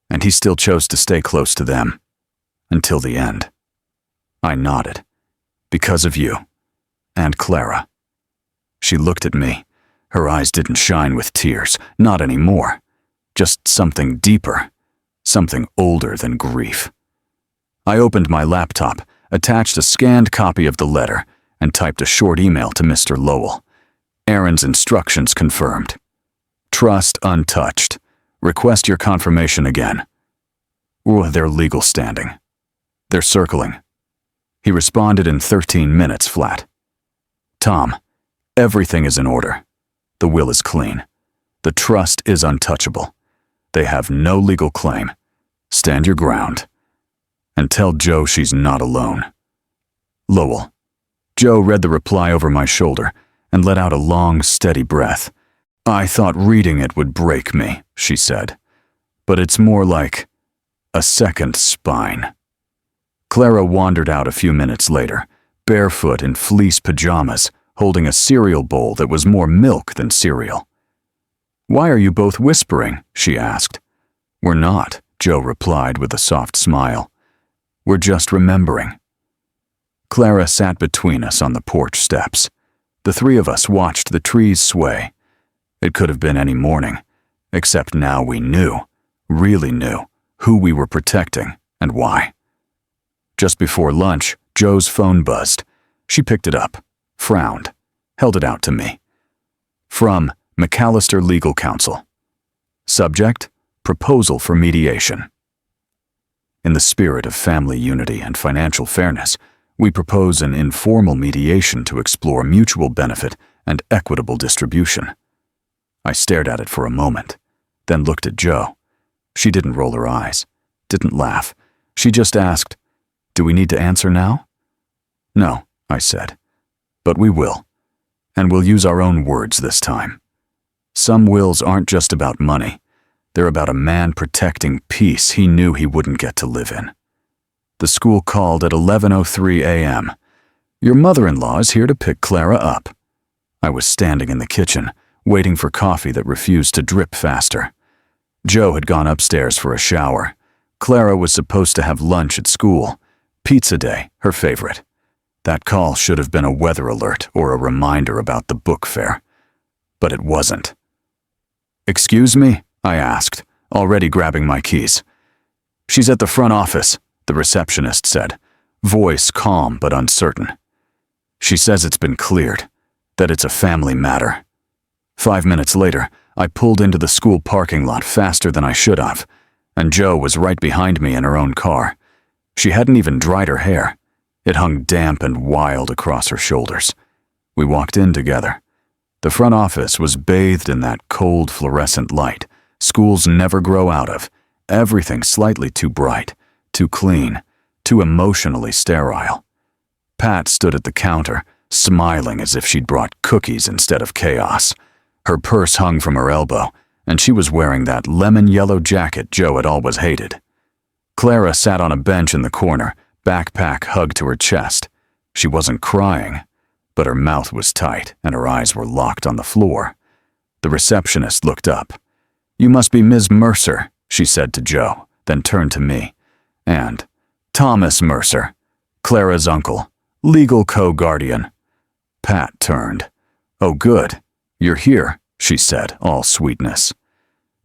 And he still chose to stay close to them. Until the end. I nodded. Because of you. And Clara. She looked at me. Her eyes didn't shine with tears, not anymore. Just something deeper. Something older than grief. I opened my laptop, attached a scanned copy of the letter, and typed a short email to Mr. Lowell. Aaron's instructions confirmed. Trust untouched. Request your confirmation again. Their legal standing. They're circling. He responded in 13 minutes flat. Tom, everything is in order. The will is clean. The trust is untouchable. They have no legal claim. Stand your ground. And tell Jo she's not alone. Lowell. Jo read the reply over my shoulder and let out a long, steady breath. I thought reading it would break me, she said. But it's more like a second spine. Clara wandered out a few minutes later, barefoot in fleece pajamas, holding a cereal bowl that was more milk than cereal. Why are you both whispering? She asked. We're not, Jo replied with a soft smile. We're just remembering. Clara sat between us on the porch steps. The three of us watched the trees sway. It could have been any morning, except now we knew, really knew, who we were protecting and why. Just before lunch, Jo's phone buzzed. She picked it up, frowned, held it out to me. From McAllister Legal Counsel. Subject, proposal for mediation. In the spirit of family unity and financial fairness, we propose an informal mediation to explore mutual benefit and equitable distribution. I stared at it for a moment, then looked at Jo. She didn't roll her eyes, didn't laugh. She just asked, Do we need to answer now? No, I said, but we will. And we'll use our own words this time. Some wills aren't just about money. They're about a man protecting peace he knew he wouldn't get to live in. The school called at 11:03 a.m. Your mother-in-law is here to pick Clara up. I was standing in the kitchen, waiting for coffee that refused to drip faster. Jo had gone upstairs for a shower. Clara was supposed to have lunch at school. Pizza day, her favorite. That call should have been a weather alert or a reminder about the book fair. But it wasn't. Excuse me? I asked, already grabbing my keys. She's at the front office, the receptionist said, voice calm but uncertain. She says it's been cleared, that it's a family matter. 5 minutes later, I pulled into the school parking lot faster than I should have, and Jo was right behind me in her own car. She hadn't even dried her hair. It hung damp and wild across her shoulders. We walked in together. The front office was bathed in that cold fluorescent light schools never grow out of, everything slightly too bright, too clean, too emotionally sterile. Pat stood at the counter, smiling as if she'd brought cookies instead of chaos. Her purse hung from her elbow, and she was wearing that lemon-yellow jacket Jo had always hated. Clara sat on a bench in the corner, backpack hugged to her chest. She wasn't crying, but her mouth was tight and her eyes were locked on the floor. The receptionist looked up. You must be Ms. Mercer, she said to Jo, then turned to me. And Thomas Mercer, Clara's uncle, legal co-guardian. Pat turned. Oh, good. You're here, she said, all sweetness.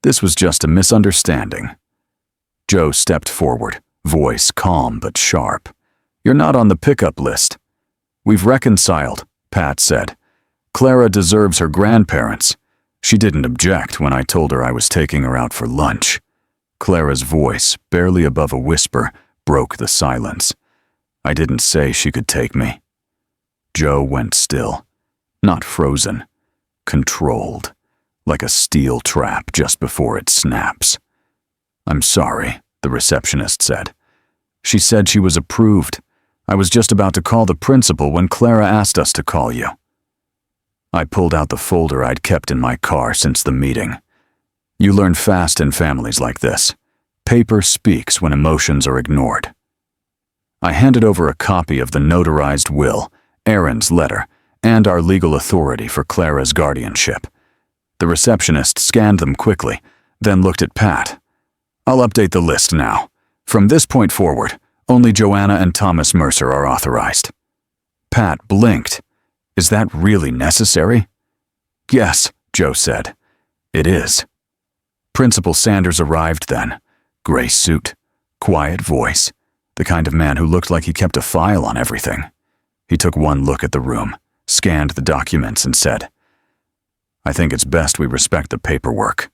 This was just a misunderstanding. Joe stepped forward, voice calm but sharp. You're not on the pickup list. We've reconciled, Pat said. Clara deserves her grandparents. She didn't object when I told her I was taking her out for lunch. Clara's voice, barely above a whisper, broke the silence. I didn't say she could take me. Joe went still. Not frozen. Controlled. Like a steel trap just before it snaps. I'm sorry, the receptionist said. She said she was approved. I was just about to call the principal when Clara asked us to call you. I pulled out the folder I'd kept in my car since the meeting. You learn fast in families like this. Paper speaks when emotions are ignored. I handed over a copy of the notarized will, Aaron's letter, and our legal authority for Clara's guardianship. The receptionist scanned them quickly, then looked at Pat. I'll update the list now. From this point forward, only Joanna and Thomas Mercer are authorized. Pat blinked. Is that really necessary? Yes, Joe said. It is. Principal Sanders arrived then. Gray suit, quiet voice, the kind of man who looked like he kept a file on everything. He took one look at the room, scanned the documents, and said, I think it's best we respect the paperwork.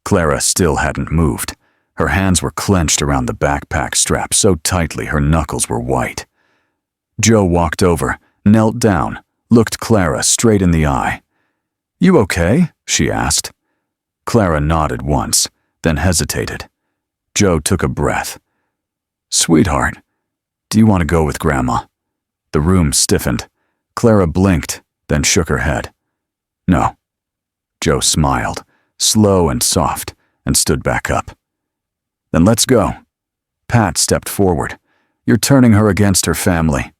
Clara still hadn't moved. Her hands were clenched around the backpack strap so tightly her knuckles were white. Joe walked over, knelt down, looked Clara straight in the eye. You okay? She asked. Clara nodded once, then hesitated. Joe took a breath. Sweetheart, do you want to go with Grandma? The room stiffened. Clara blinked, then shook her head. No. Joe smiled, slow and soft, and stood back up. Then let's go. Pat stepped forward. You're turning her against her family.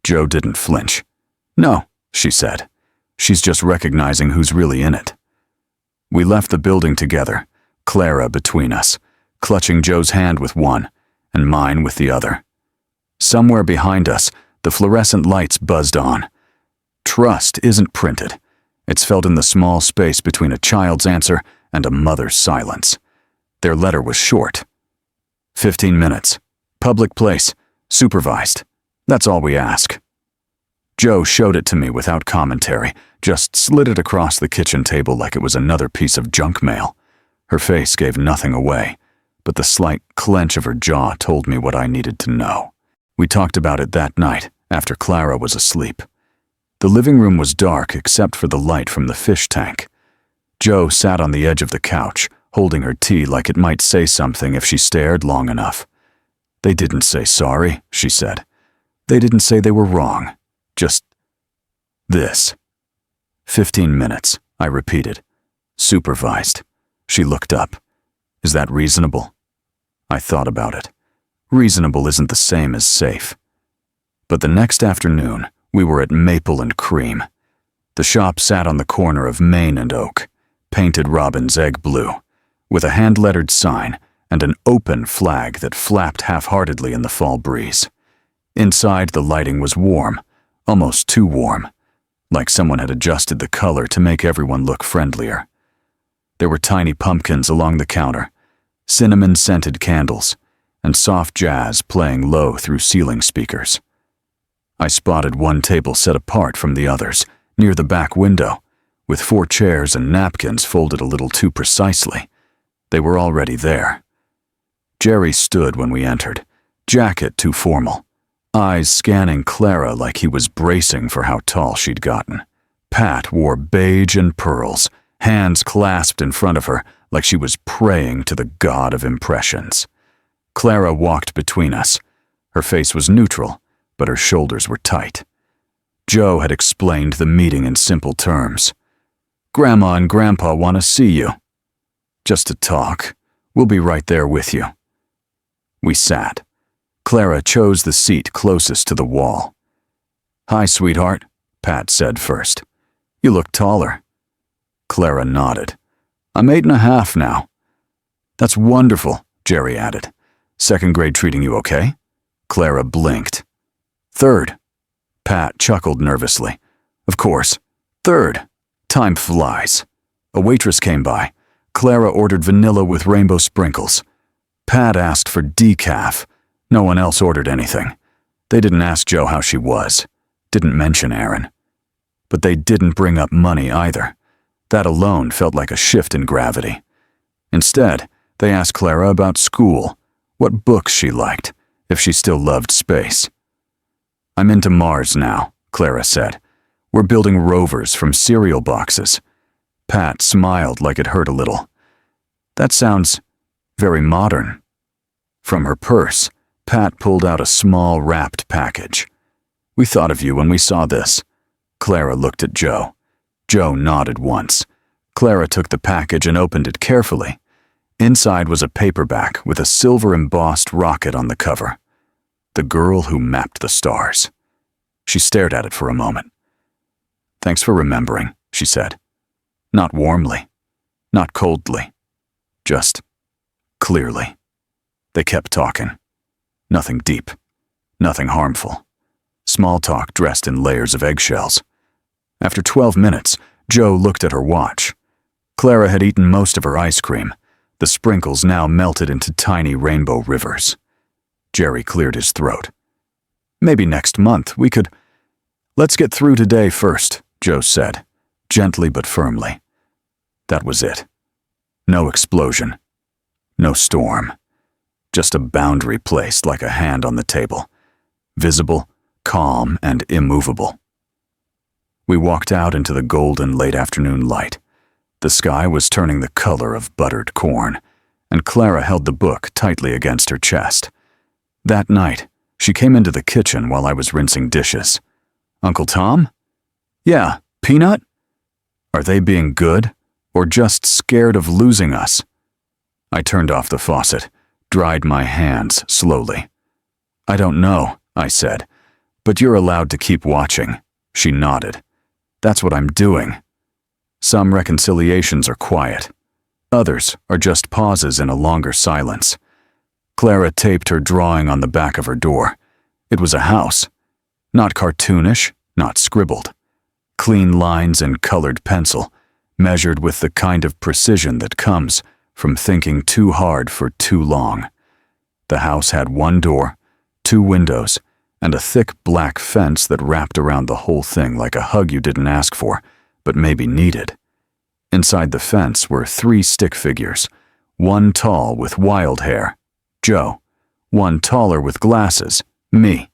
Joe didn't flinch. No, she said. She's just recognizing who's really in it. We left the building together, Clara between us, clutching Joe's hand with one, and mine with the other. Somewhere behind us, the fluorescent lights buzzed on. Trust isn't printed. It's felt in the small space between a child's answer and a mother's silence. Their letter was short. 15 minutes. Public place. Supervised. That's all we ask. Joe showed it to me without commentary, just slid it across the kitchen table like it was another piece of junk mail. Her face gave nothing away, but the slight clench of her jaw told me what I needed to know. We talked about it that night, after Clara was asleep. The living room was dark except for the light from the fish tank. Joe sat on the edge of the couch, holding her tea like it might say something if she stared long enough. They didn't say sorry, she said. They didn't say they were wrong. Just this. 15 minutes, I repeated. Supervised. She looked up. Is that reasonable? I thought about it. Reasonable isn't the same as safe. But the next afternoon, we were at Maple and Cream. The shop sat on the corner of Main and Oak, painted robin's egg blue, with a hand-lettered sign and an open flag that flapped half-heartedly in the fall breeze. Inside, the lighting was warm, almost too warm, like someone had adjusted the color to make everyone look friendlier. There were tiny pumpkins along the counter, cinnamon-scented candles, and soft jazz playing low through ceiling speakers. I spotted one table set apart from the others, near the back window, with 4 chairs and napkins folded a little too precisely. They were already there. Jerry stood when we entered, jacket too formal, eyes scanning Clara like he was bracing for how tall she'd gotten. Pat wore beige and pearls, hands clasped in front of her like she was praying to the god of impressions. Clara walked between us. Her face was neutral, but her shoulders were tight. Joe had explained the meeting in simple terms. Grandma and Grandpa want to see you. Just to talk. We'll be right there with you. We sat. Clara chose the seat closest to the wall. Hi, sweetheart, Pat said first. You look taller. Clara nodded. I'm 8.5 now. That's wonderful, Jerry added. 2nd grade treating you okay? Clara blinked. 3rd. Pat chuckled nervously. Of course. 3rd. Time flies. A waitress came by. Clara ordered vanilla with rainbow sprinkles. Pat asked for decaf. No one else ordered anything. They didn't ask Jo how she was. Didn't mention Aaron. But they didn't bring up money either. That alone felt like a shift in gravity. Instead, they asked Clara about school, what books she liked, if she still loved space. "I'm into Mars now," Clara said. "We're building rovers from cereal boxes." Pat smiled like it hurt a little. "That sounds very modern." From her purse, Pat pulled out a small wrapped package. "We thought of you when we saw this." Clara looked at Jo. Jo nodded once. Clara took the package and opened it carefully. Inside was a paperback with a silver-embossed rocket on the cover. The Girl Who Mapped the Stars. She stared at it for a moment. "Thanks for remembering," she said. Not warmly, not coldly, just clearly. They kept talking. Nothing deep, nothing harmful. Small talk dressed in layers of eggshells. After 12 minutes, Jo looked at her watch. Clara had eaten most of her ice cream. The sprinkles now melted into tiny rainbow rivers. Jerry cleared his throat. "Maybe next month we could—" "Let's get through today first," Jo said, gently but firmly. That was it. No explosion. No storm. Just a boundary placed like a hand on the table. Visible, calm, and immovable. We walked out into the golden late afternoon light. The sky was turning the color of buttered corn, and Clara held the book tightly against her chest. That night, she came into the kitchen while I was rinsing dishes. "Uncle Tom?" "Yeah, Peanut? Are they being good, or just scared of losing us?" I turned off the faucet, dried my hands slowly. "I don't know," I said, "but you're allowed to keep watching." She nodded. "That's what I'm doing." Some reconciliations are quiet. Others are just pauses in a longer silence. Clara taped her drawing on the back of her door. It was a house. Not cartoonish, not scribbled. Clean lines in colored pencil, measured with the kind of precision that comes from thinking too hard for too long. The house had one door, 2 windows, and a thick black fence that wrapped around the whole thing like a hug you didn't ask for, but maybe needed. Inside the fence were 3 stick figures, one tall with wild hair, Jo, one taller with glasses, me,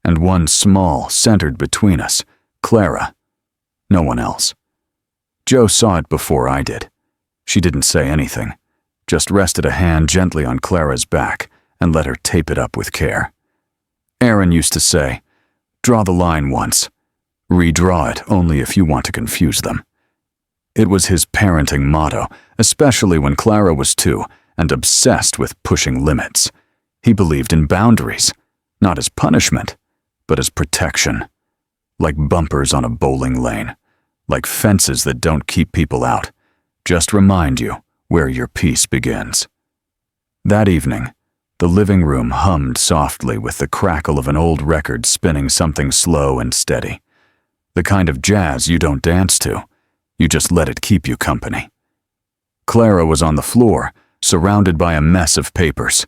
and one small centered between us, Clara. No one else. Jo saw it before I did. She didn't say anything, just rested a hand gently on Clara's back and let her tape it up with care. Aaron used to say, "Draw the line once. Redraw it only if you want to confuse them." It was his parenting motto, especially when Clara was 2 and obsessed with pushing limits. He believed in boundaries, not as punishment, but as protection. Like bumpers on a bowling lane, like fences that don't keep people out, just remind you where your peace begins. That evening, the living room hummed softly with the crackle of an old record spinning something slow and steady. The kind of jazz you don't dance to, you just let it keep you company. Clara was on the floor, surrounded by a mess of papers,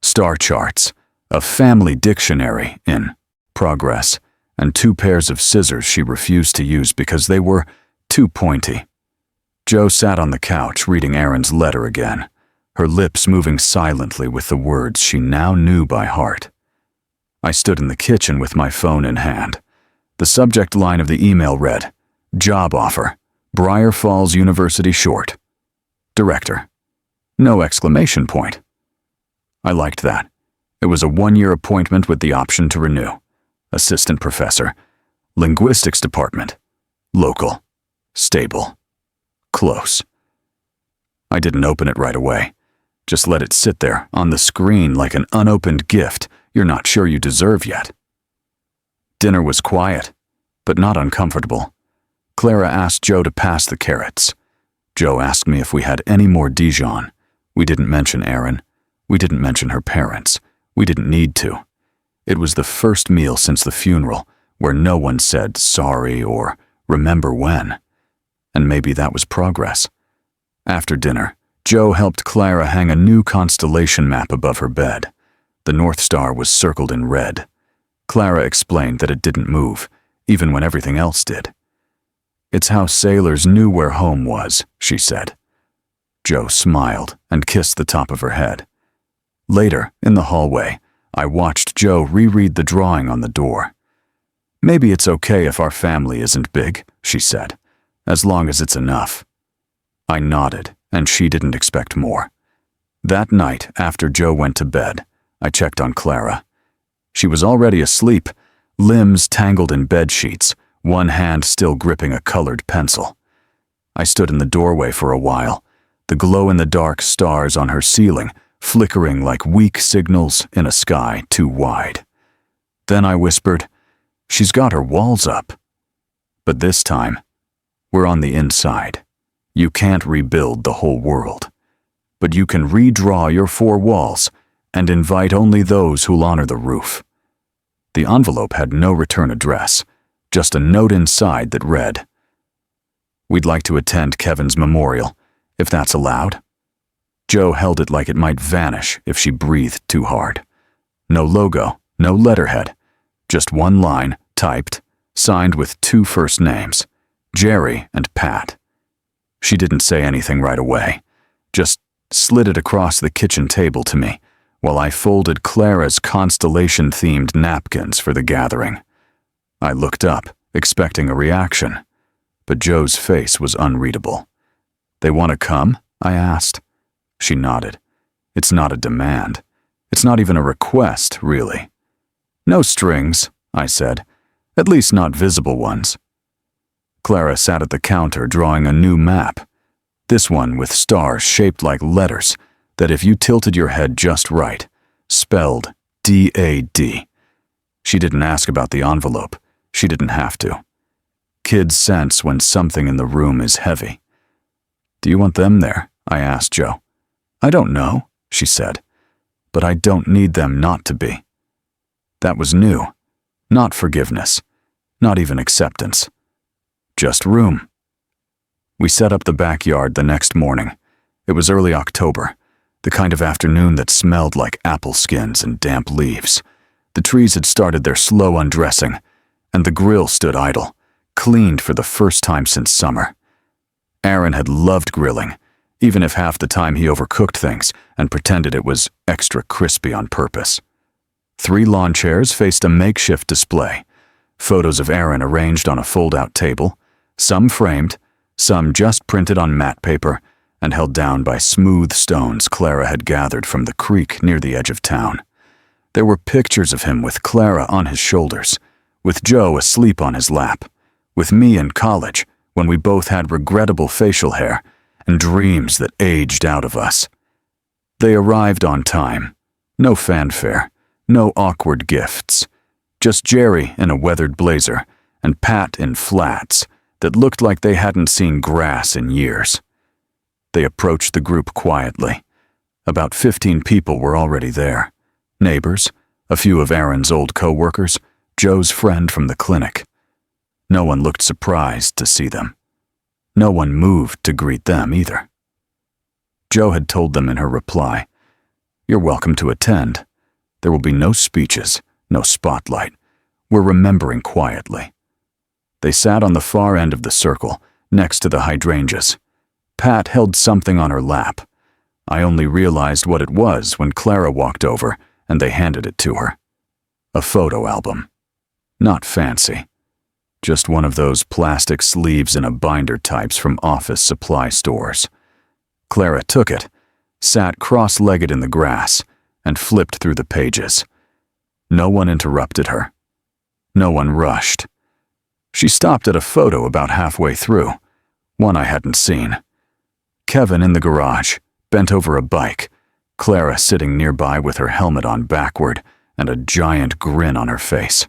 star charts, a family dictionary in progress, and 2 pairs of scissors she refused to use because they were too pointy. Jo sat on the couch reading Aaron's letter again, her lips moving silently with the words she now knew by heart. I stood in the kitchen with my phone in hand. The subject line of the email read, "Job offer, Briar Falls University short. Director." No exclamation point. I liked that. It was a 1-year appointment with the option to renew. Assistant professor. Linguistics department. Local. Stable. Close. I didn't open it right away. Just let it sit there on the screen like an unopened gift you're not sure you deserve yet. Dinner was quiet, but not uncomfortable. Clara asked Jo to pass the carrots. Jo asked me if we had any more Dijon. We didn't mention Aaron. We didn't mention her parents. We didn't need to. It was the first meal since the funeral where no one said sorry or remember when. And maybe that was progress. After dinner, Joe helped Clara hang a new constellation map above her bed. The North Star was circled in red. Clara explained that it didn't move, even when everything else did. "It's how sailors knew where home was," she said. Joe smiled and kissed the top of her head. Later, in the hallway, I watched Joe reread the drawing on the door. "Maybe it's okay if our family isn't big," she said, "as long as it's enough." I nodded, and she didn't expect more. That night, after Joe went to bed, I checked on Clara. She was already asleep, limbs tangled in bed sheets, one hand still gripping a colored pencil. I stood in the doorway for a while, the glow-in-the-dark stars on her ceiling flickering like weak signals in a sky too wide. Then I whispered, "She's got her walls up." But this time, we're on the inside. You can't rebuild the whole world, but you can redraw your four walls and invite only those who'll honor the roof. The envelope had no return address, just a note inside that read, "We'd like to attend Kevin's memorial, if that's allowed." Joe held it like it might vanish if she breathed too hard. No logo, no letterhead, just one line, typed, signed with two first names, Jerry and Pat. She didn't say anything right away, just slid it across the kitchen table to me, while I folded Clara's constellation-themed napkins for the gathering. I looked up, expecting a reaction, but Joe's face was unreadable. "They want to come?" I asked. She nodded. "It's not a demand. It's not even a request, really." "No strings," I said. "At least not visible ones." Clara sat at the counter drawing a new map. This one with stars shaped like letters that if you tilted your head just right, spelled D-A-D. She didn't ask about the envelope. She didn't have to. Kids sense when something in the room is heavy. "Do you want them there?" I asked Joe. "I don't know," she said, "but I don't need them not to be." That was new. Not forgiveness. Not even acceptance. Just room. We set up the backyard the next morning. It was early October, the kind of afternoon that smelled like apple skins and damp leaves. The trees had started their slow undressing, and the grill stood idle, cleaned for the first time since summer. Aaron had loved grilling, even if half the time he overcooked things and pretended it was extra crispy on purpose. 3 lawn chairs faced a makeshift display, photos of Aaron arranged on a fold-out table, some framed, some just printed on matte paper and held down by smooth stones Clara had gathered from the creek near the edge of town. There were pictures of him with Clara on his shoulders, with Joe asleep on his lap, with me in college when we both had regrettable facial hair and dreams that aged out of us. They arrived on time. No fanfare, no awkward gifts. Just Jerry in a weathered blazer and Pat in flats that looked like they hadn't seen grass in years. They approached the group quietly. About 15 people were already there. Neighbors, a few of Aaron's old co-workers, Joe's friend from the clinic. No one looked surprised to see them. No one moved to greet them either. Joe had told them in her reply, "You're welcome to attend. There will be no speeches, no spotlight. We're remembering quietly." They sat on the far end of the circle, next to the hydrangeas. Pat held something on her lap. I only realized what it was when Clara walked over and they handed it to her. A photo album. Not fancy. Just one of those plastic sleeves in a binder types from office supply stores. Clara took it, sat cross-legged in the grass, and flipped through the pages. No one interrupted her. No one rushed. She stopped at a photo about halfway through, one I hadn't seen. Kevin in the garage, bent over a bike, Clara sitting nearby with her helmet on backward and a giant grin on her face.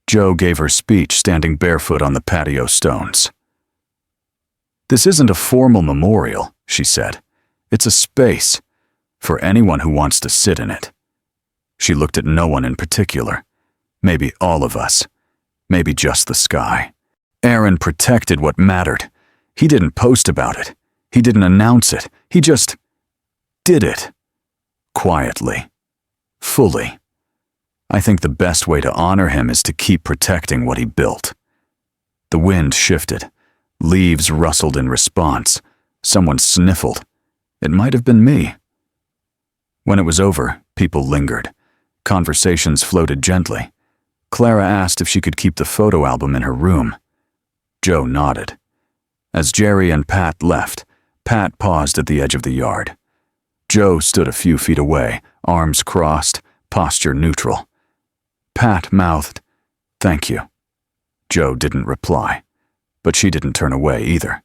Joe gave her speech standing barefoot on the patio stones. "This isn't a formal memorial," she said. "It's a space for anyone who wants to sit in it." She looked at no one in particular. Maybe all of us. Maybe just the sky. Aaron protected what mattered. He didn't post about it. He didn't announce it. He just did it. Quietly. Fully. I think the best way to honor him is to keep protecting what he built. The wind shifted. Leaves rustled in response. Someone sniffled. It might have been me. When it was over, people lingered. Conversations floated gently. Clara asked if she could keep the photo album in her room. Joe nodded. As Jerry and Pat left, Pat paused at the edge of the yard. Joe stood a few feet away, arms crossed, posture neutral. Pat mouthed, "Thank you." Joe didn't reply, but she didn't turn away either.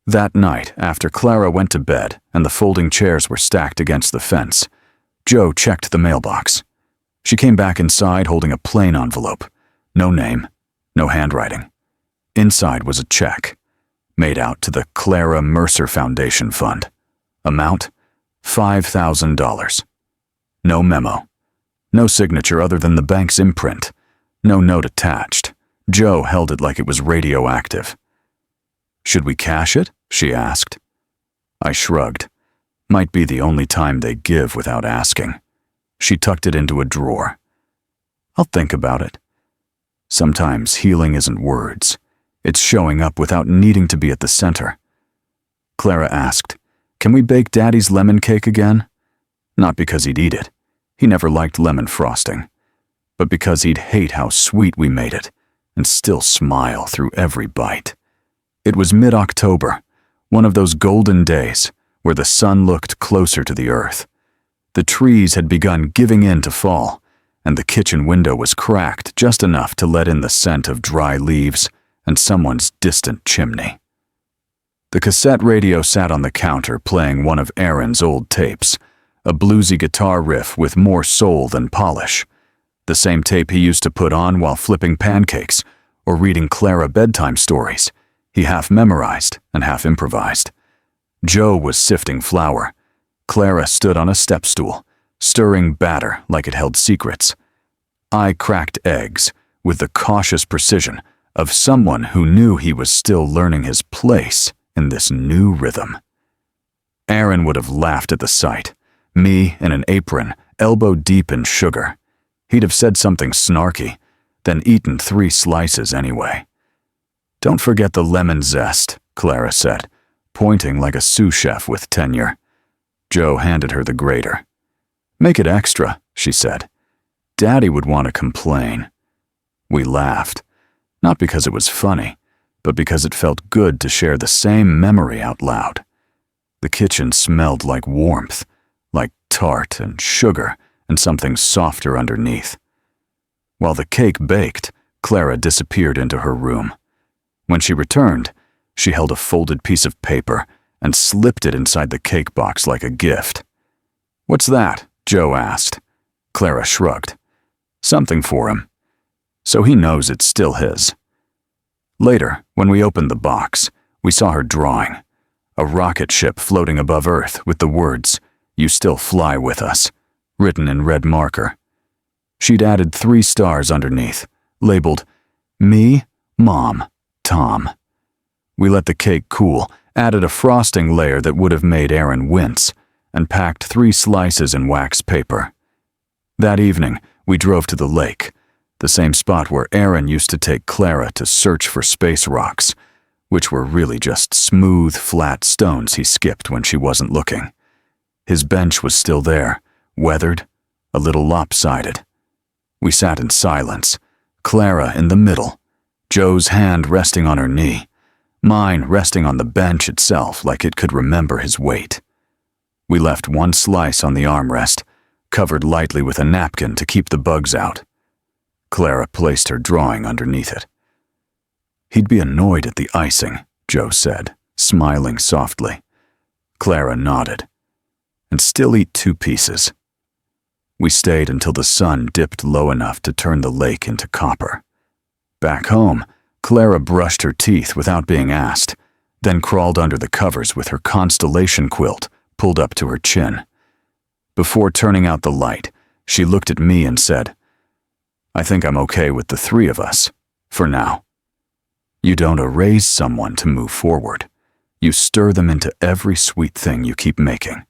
That night, after Clara went to bed and the folding chairs were stacked against the fence, Joe checked the mailbox. She came back inside holding a plain envelope. No name, no handwriting. Inside was a check, made out to the Clara Mercer Foundation Fund. Amount, $5,000. No memo. No signature other than the bank's imprint. No note attached. Joe held it like it was radioactive. "Should we cash it?" she asked. I shrugged. Might be the only time they give without asking. She tucked it into a drawer. "I'll think about it." Sometimes healing isn't words. It's showing up without needing to be at the center. Clara asked, "Can we bake Daddy's lemon cake again?" Not because he'd eat it. He never liked lemon frosting. But because he'd hate how sweet we made it, and still smile through every bite. It was mid-October, one of those golden days where the sun looked closer to the earth. The trees had begun giving in to fall, and the kitchen window was cracked just enough to let in the scent of dry leaves and someone's distant chimney. The cassette radio sat on the counter playing one of Aaron's old tapes, a bluesy guitar riff with more soul than polish. The same tape he used to put on while flipping pancakes or reading Clara bedtime stories. He half memorized and half improvised. Joe was sifting flour. Clara stood on a step stool, stirring batter like it held secrets. I cracked eggs with the cautious precision of someone who knew he was still learning his place in this new rhythm. Aaron would have laughed at the sight. Me in an apron, elbow deep in sugar. He'd have said something snarky, then eaten 3 slices anyway. "Don't forget the lemon zest," Clara said, pointing like a sous chef with tenure. Joe handed her the grater. "Make it extra," she said. "Daddy would want to complain." We laughed, not because it was funny, but because it felt good to share the same memory out loud. The kitchen smelled like warmth, like tart and sugar and something softer underneath. While the cake baked, Clara disappeared into her room. When she returned, she held a folded piece of paper and slipped it inside the cake box like a gift. "What's that?" Joe asked. Clara shrugged. "Something for him. So he knows it's still his." Later, when we opened the box, we saw her drawing. A rocket ship floating above Earth with the words, "You still fly with us," written in red marker. She'd added 3 stars underneath, labeled, "Me, Mom, Tom." We let the cake cool, added a frosting layer that would have made Aaron wince, and packed 3 slices in wax paper. That evening, we drove to the lake, the same spot where Aaron used to take Clara to search for space rocks, which were really just smooth, flat stones he skipped when she wasn't looking. His bench was still there, weathered, a little lopsided. We sat in silence, Clara in the middle, Joe's hand resting on her knee, mine resting on the bench itself like it could remember his weight. We left 1 slice on the armrest, covered lightly with a napkin to keep the bugs out. Clara placed her drawing underneath it. "He'd be annoyed at the icing," Joe said, smiling softly. Clara nodded. "And still eat 2 pieces." We stayed until the sun dipped low enough to turn the lake into copper. Back home, Clara brushed her teeth without being asked, then crawled under the covers with her constellation quilt pulled up to her chin. Before turning out the light, she looked at me and said, "I think I'm okay with the 3 of us, for now." You don't erase someone to move forward. You stir them into every sweet thing you keep making.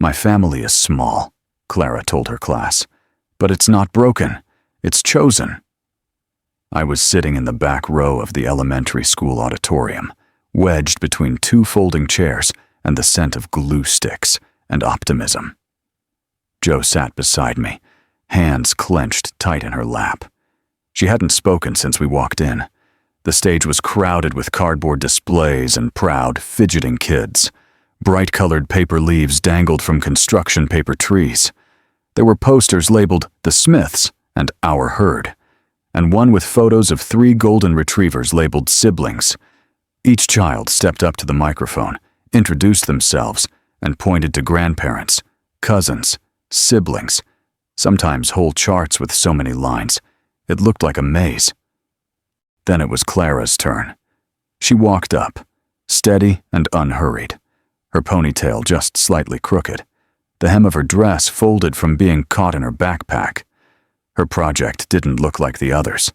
My family is small, Clara told her class, but it's not broken. It's chosen. I was sitting in the back row of the elementary school auditorium, wedged between two folding chairs and the scent of glue sticks and optimism. Jo sat beside me, hands clenched tight in her lap. She hadn't spoken since we walked in. The stage was crowded with cardboard displays and proud, fidgeting kids. Bright-colored paper leaves dangled from construction paper trees. There were posters labeled The Smiths and Our Herd, and one with photos of 3 golden retrievers labeled Siblings. Each child stepped up to the microphone, introduced themselves, and pointed to grandparents, cousins, siblings, sometimes whole charts with so many lines. It looked like a maze. Then it was Clara's turn. She walked up, steady and unhurried, her ponytail just slightly crooked, the hem of her dress folded from being caught in her backpack. Her project didn't look like the others.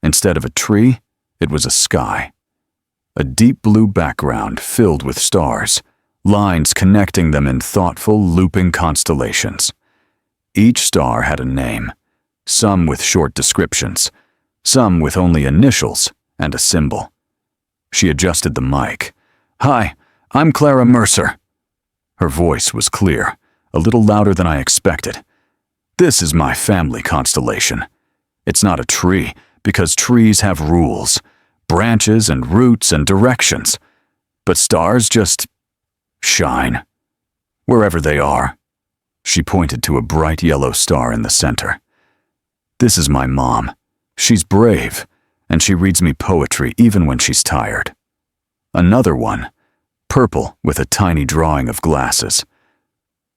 Instead of a tree, it was a sky. A deep blue background filled with stars, lines connecting them in thoughtful, looping constellations. Each star had a name, some with short descriptions, some with only initials and a symbol. She adjusted the mic. "Hi, I'm Clara Mercer." Her voice was clear, a little louder than I expected. "This is my family constellation. It's not a tree, because trees have rules, branches and roots and directions. But stars just shine, wherever they are." She pointed to a bright yellow star in the center. "This is my mom. She's brave, and she reads me poetry even when she's tired." Another one, purple with a tiny drawing of glasses.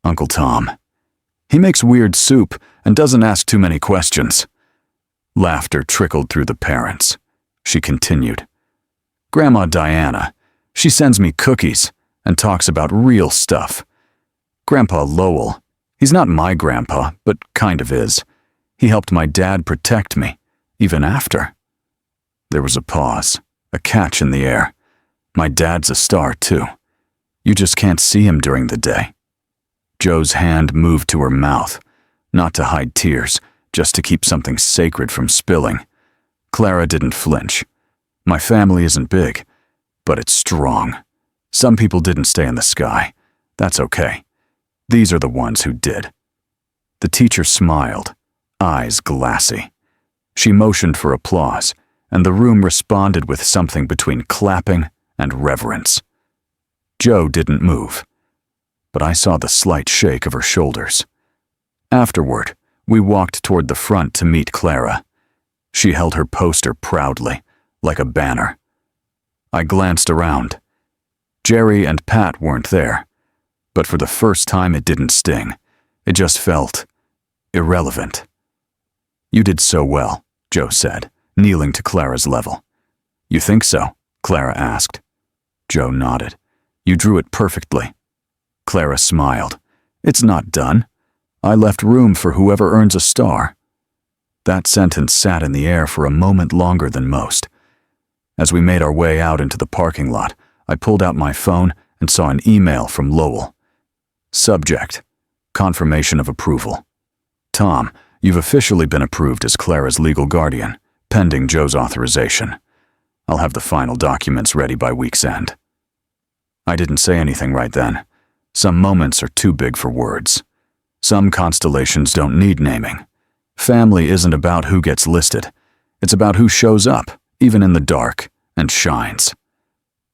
"Uncle Tom. He makes weird soup and doesn't ask too many questions." Laughter trickled through the parents. She continued. "Grandma Diana. She sends me cookies and talks about real stuff. Grandpa Lowell. He's not my grandpa, but kind of is. He helped my dad protect me, even after." There was a pause, a catch in the air. "My dad's a star, too. You just can't see him during the day." Jo's hand moved to her mouth, not to hide tears, just to keep something sacred from spilling. Clara didn't flinch. "My family isn't big, but it's strong. Some people didn't stay in the sky. That's okay. These are the ones who did." The teacher smiled, eyes glassy. She motioned for applause, and the room responded with something between clapping and reverence. Jo didn't move, but I saw the slight shake of her shoulders. Afterward, we walked toward the front to meet Clara. She held her poster proudly, like a banner. I glanced around. Jerry and Pat weren't there, but for the first time it didn't sting. It just felt irrelevant. "You did so well," Jo said, kneeling to Clara's level. "You think so?" Clara asked. Jo nodded. "You drew it perfectly." Clara smiled. "It's not done. I left room for whoever earns a star." That sentence sat in the air for a moment longer than most. As we made our way out into the parking lot, I pulled out my phone and saw an email from Lowell. Subject: confirmation of approval. "Tom, you've officially been approved as Clara's legal guardian, pending Jo's authorization. I'll have the final documents ready by week's end." I didn't say anything right then. Some moments are too big for words. Some constellations don't need naming. Family isn't about who gets listed. It's about who shows up, even in the dark, and shines.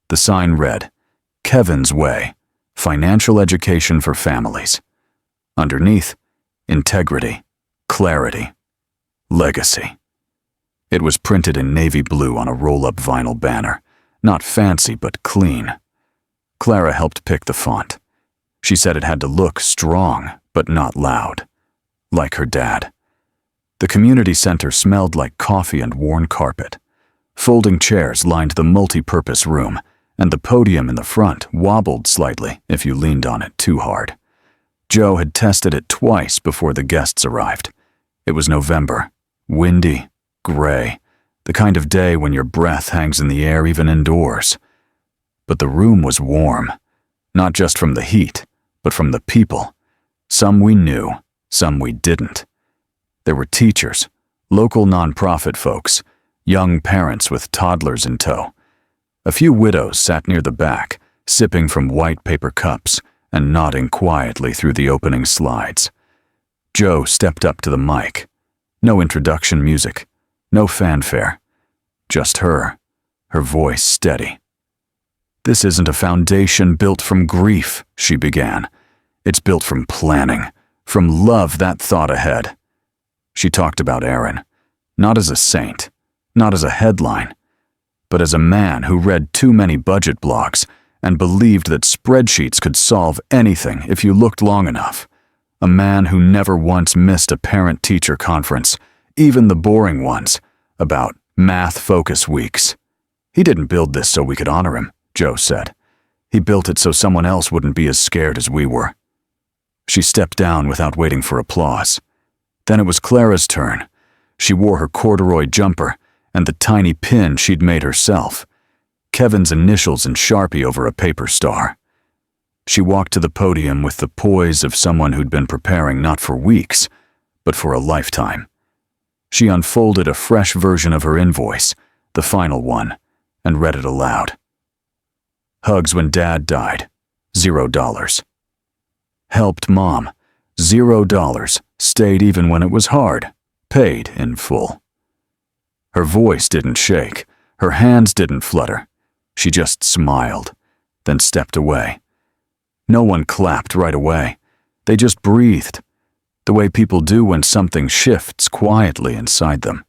The sign read, "Kevin's Way, Financial Education for Families." Underneath, integrity, clarity, legacy. It was printed in navy blue on a roll-up vinyl banner, not fancy but clean. Clara helped pick the font. She said it had to look strong, but not loud, like her dad. The community center smelled like coffee and worn carpet. Folding chairs lined the multi-purpose room, and the podium in the front wobbled slightly if you leaned on it too hard. Jo had tested it twice before the guests arrived. It was November, windy, gray, the kind of day when your breath hangs in the air even indoors. But the room was warm, not just from the heat, but from the people. Some we knew, some we didn't. There were teachers, local nonprofit folks, young parents with toddlers in tow. A few widows sat near the back, sipping from white paper cups and nodding quietly through the opening slides. Joe stepped up to the mic. No introduction music, no fanfare. Just her voice steady. "This isn't a foundation built from grief," she began. "It's built from planning, from love that thought ahead." She talked about Aaron, not as a saint, not as a headline, but as a man who read too many budget blogs and believed that spreadsheets could solve anything if you looked long enough. A man who never once missed a parent-teacher conference, even the boring ones, about math focus weeks. "He didn't build this so we could honor him," Joe said. "He built it so someone else wouldn't be as scared as we were." She stepped down without waiting for applause. Then it was Clara's turn. She wore her corduroy jumper and the tiny pin she'd made herself, Kevin's initials in Sharpie over a paper star. She walked to the podium with the poise of someone who'd been preparing not for weeks, but for a lifetime. She unfolded a fresh version of her invoice, the final one, and read it aloud. "Hugs when Dad died, $0. Helped Mom, $0. Stayed even when it was hard, paid in full." Her voice didn't shake, her hands didn't flutter. She just smiled, then stepped away. No one clapped right away. They just breathed, the way people do when something shifts quietly inside them.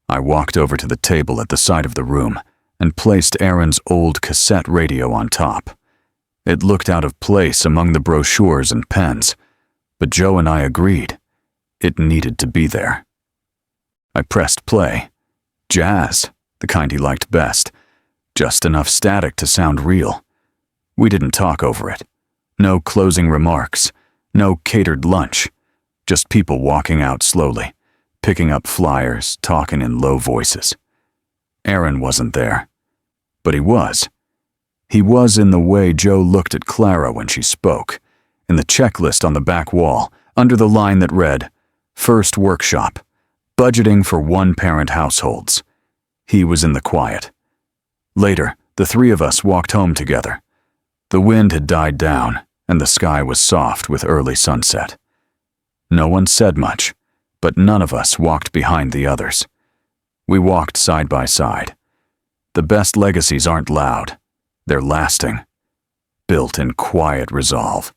I walked over to the table at the side of the room and placed Aaron's old cassette radio on top. It looked out of place among the brochures and pens, but Joe and I agreed it needed to be there. I pressed play. Jazz, the kind he liked best, just enough static to sound real. We didn't talk over it. No closing remarks, no catered lunch, just people walking out slowly, picking up flyers, talking in low voices. Aaron wasn't there, but he was. He was in the way Joe looked at Clara when she spoke, in the checklist on the back wall, under the line that read, "First workshop, budgeting for one-parent households." He was in the quiet. Later, the three of us walked home together. The wind had died down, and the sky was soft with early sunset. No one said much, but none of us walked behind the others. We walked side by side. The best legacies aren't loud. They're lasting, built in quiet resolve,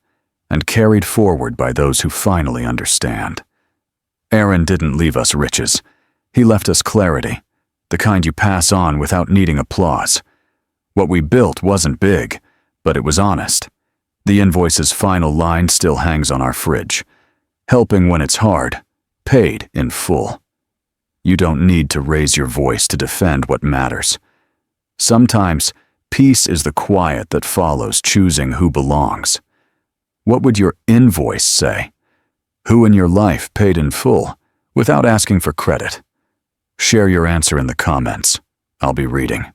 and carried forward by those who finally understand. Aaron didn't leave us riches. He left us clarity, the kind you pass on without needing applause. What we built wasn't big, but it was honest. The invoice's final line still hangs on our fridge. Helping when it's hard, paid in full. You don't need to raise your voice to defend what matters. Sometimes, peace is the quiet that follows choosing who belongs. What would your invoice say? Who in your life paid in full, without asking for credit? Share your answer in the comments. I'll be reading.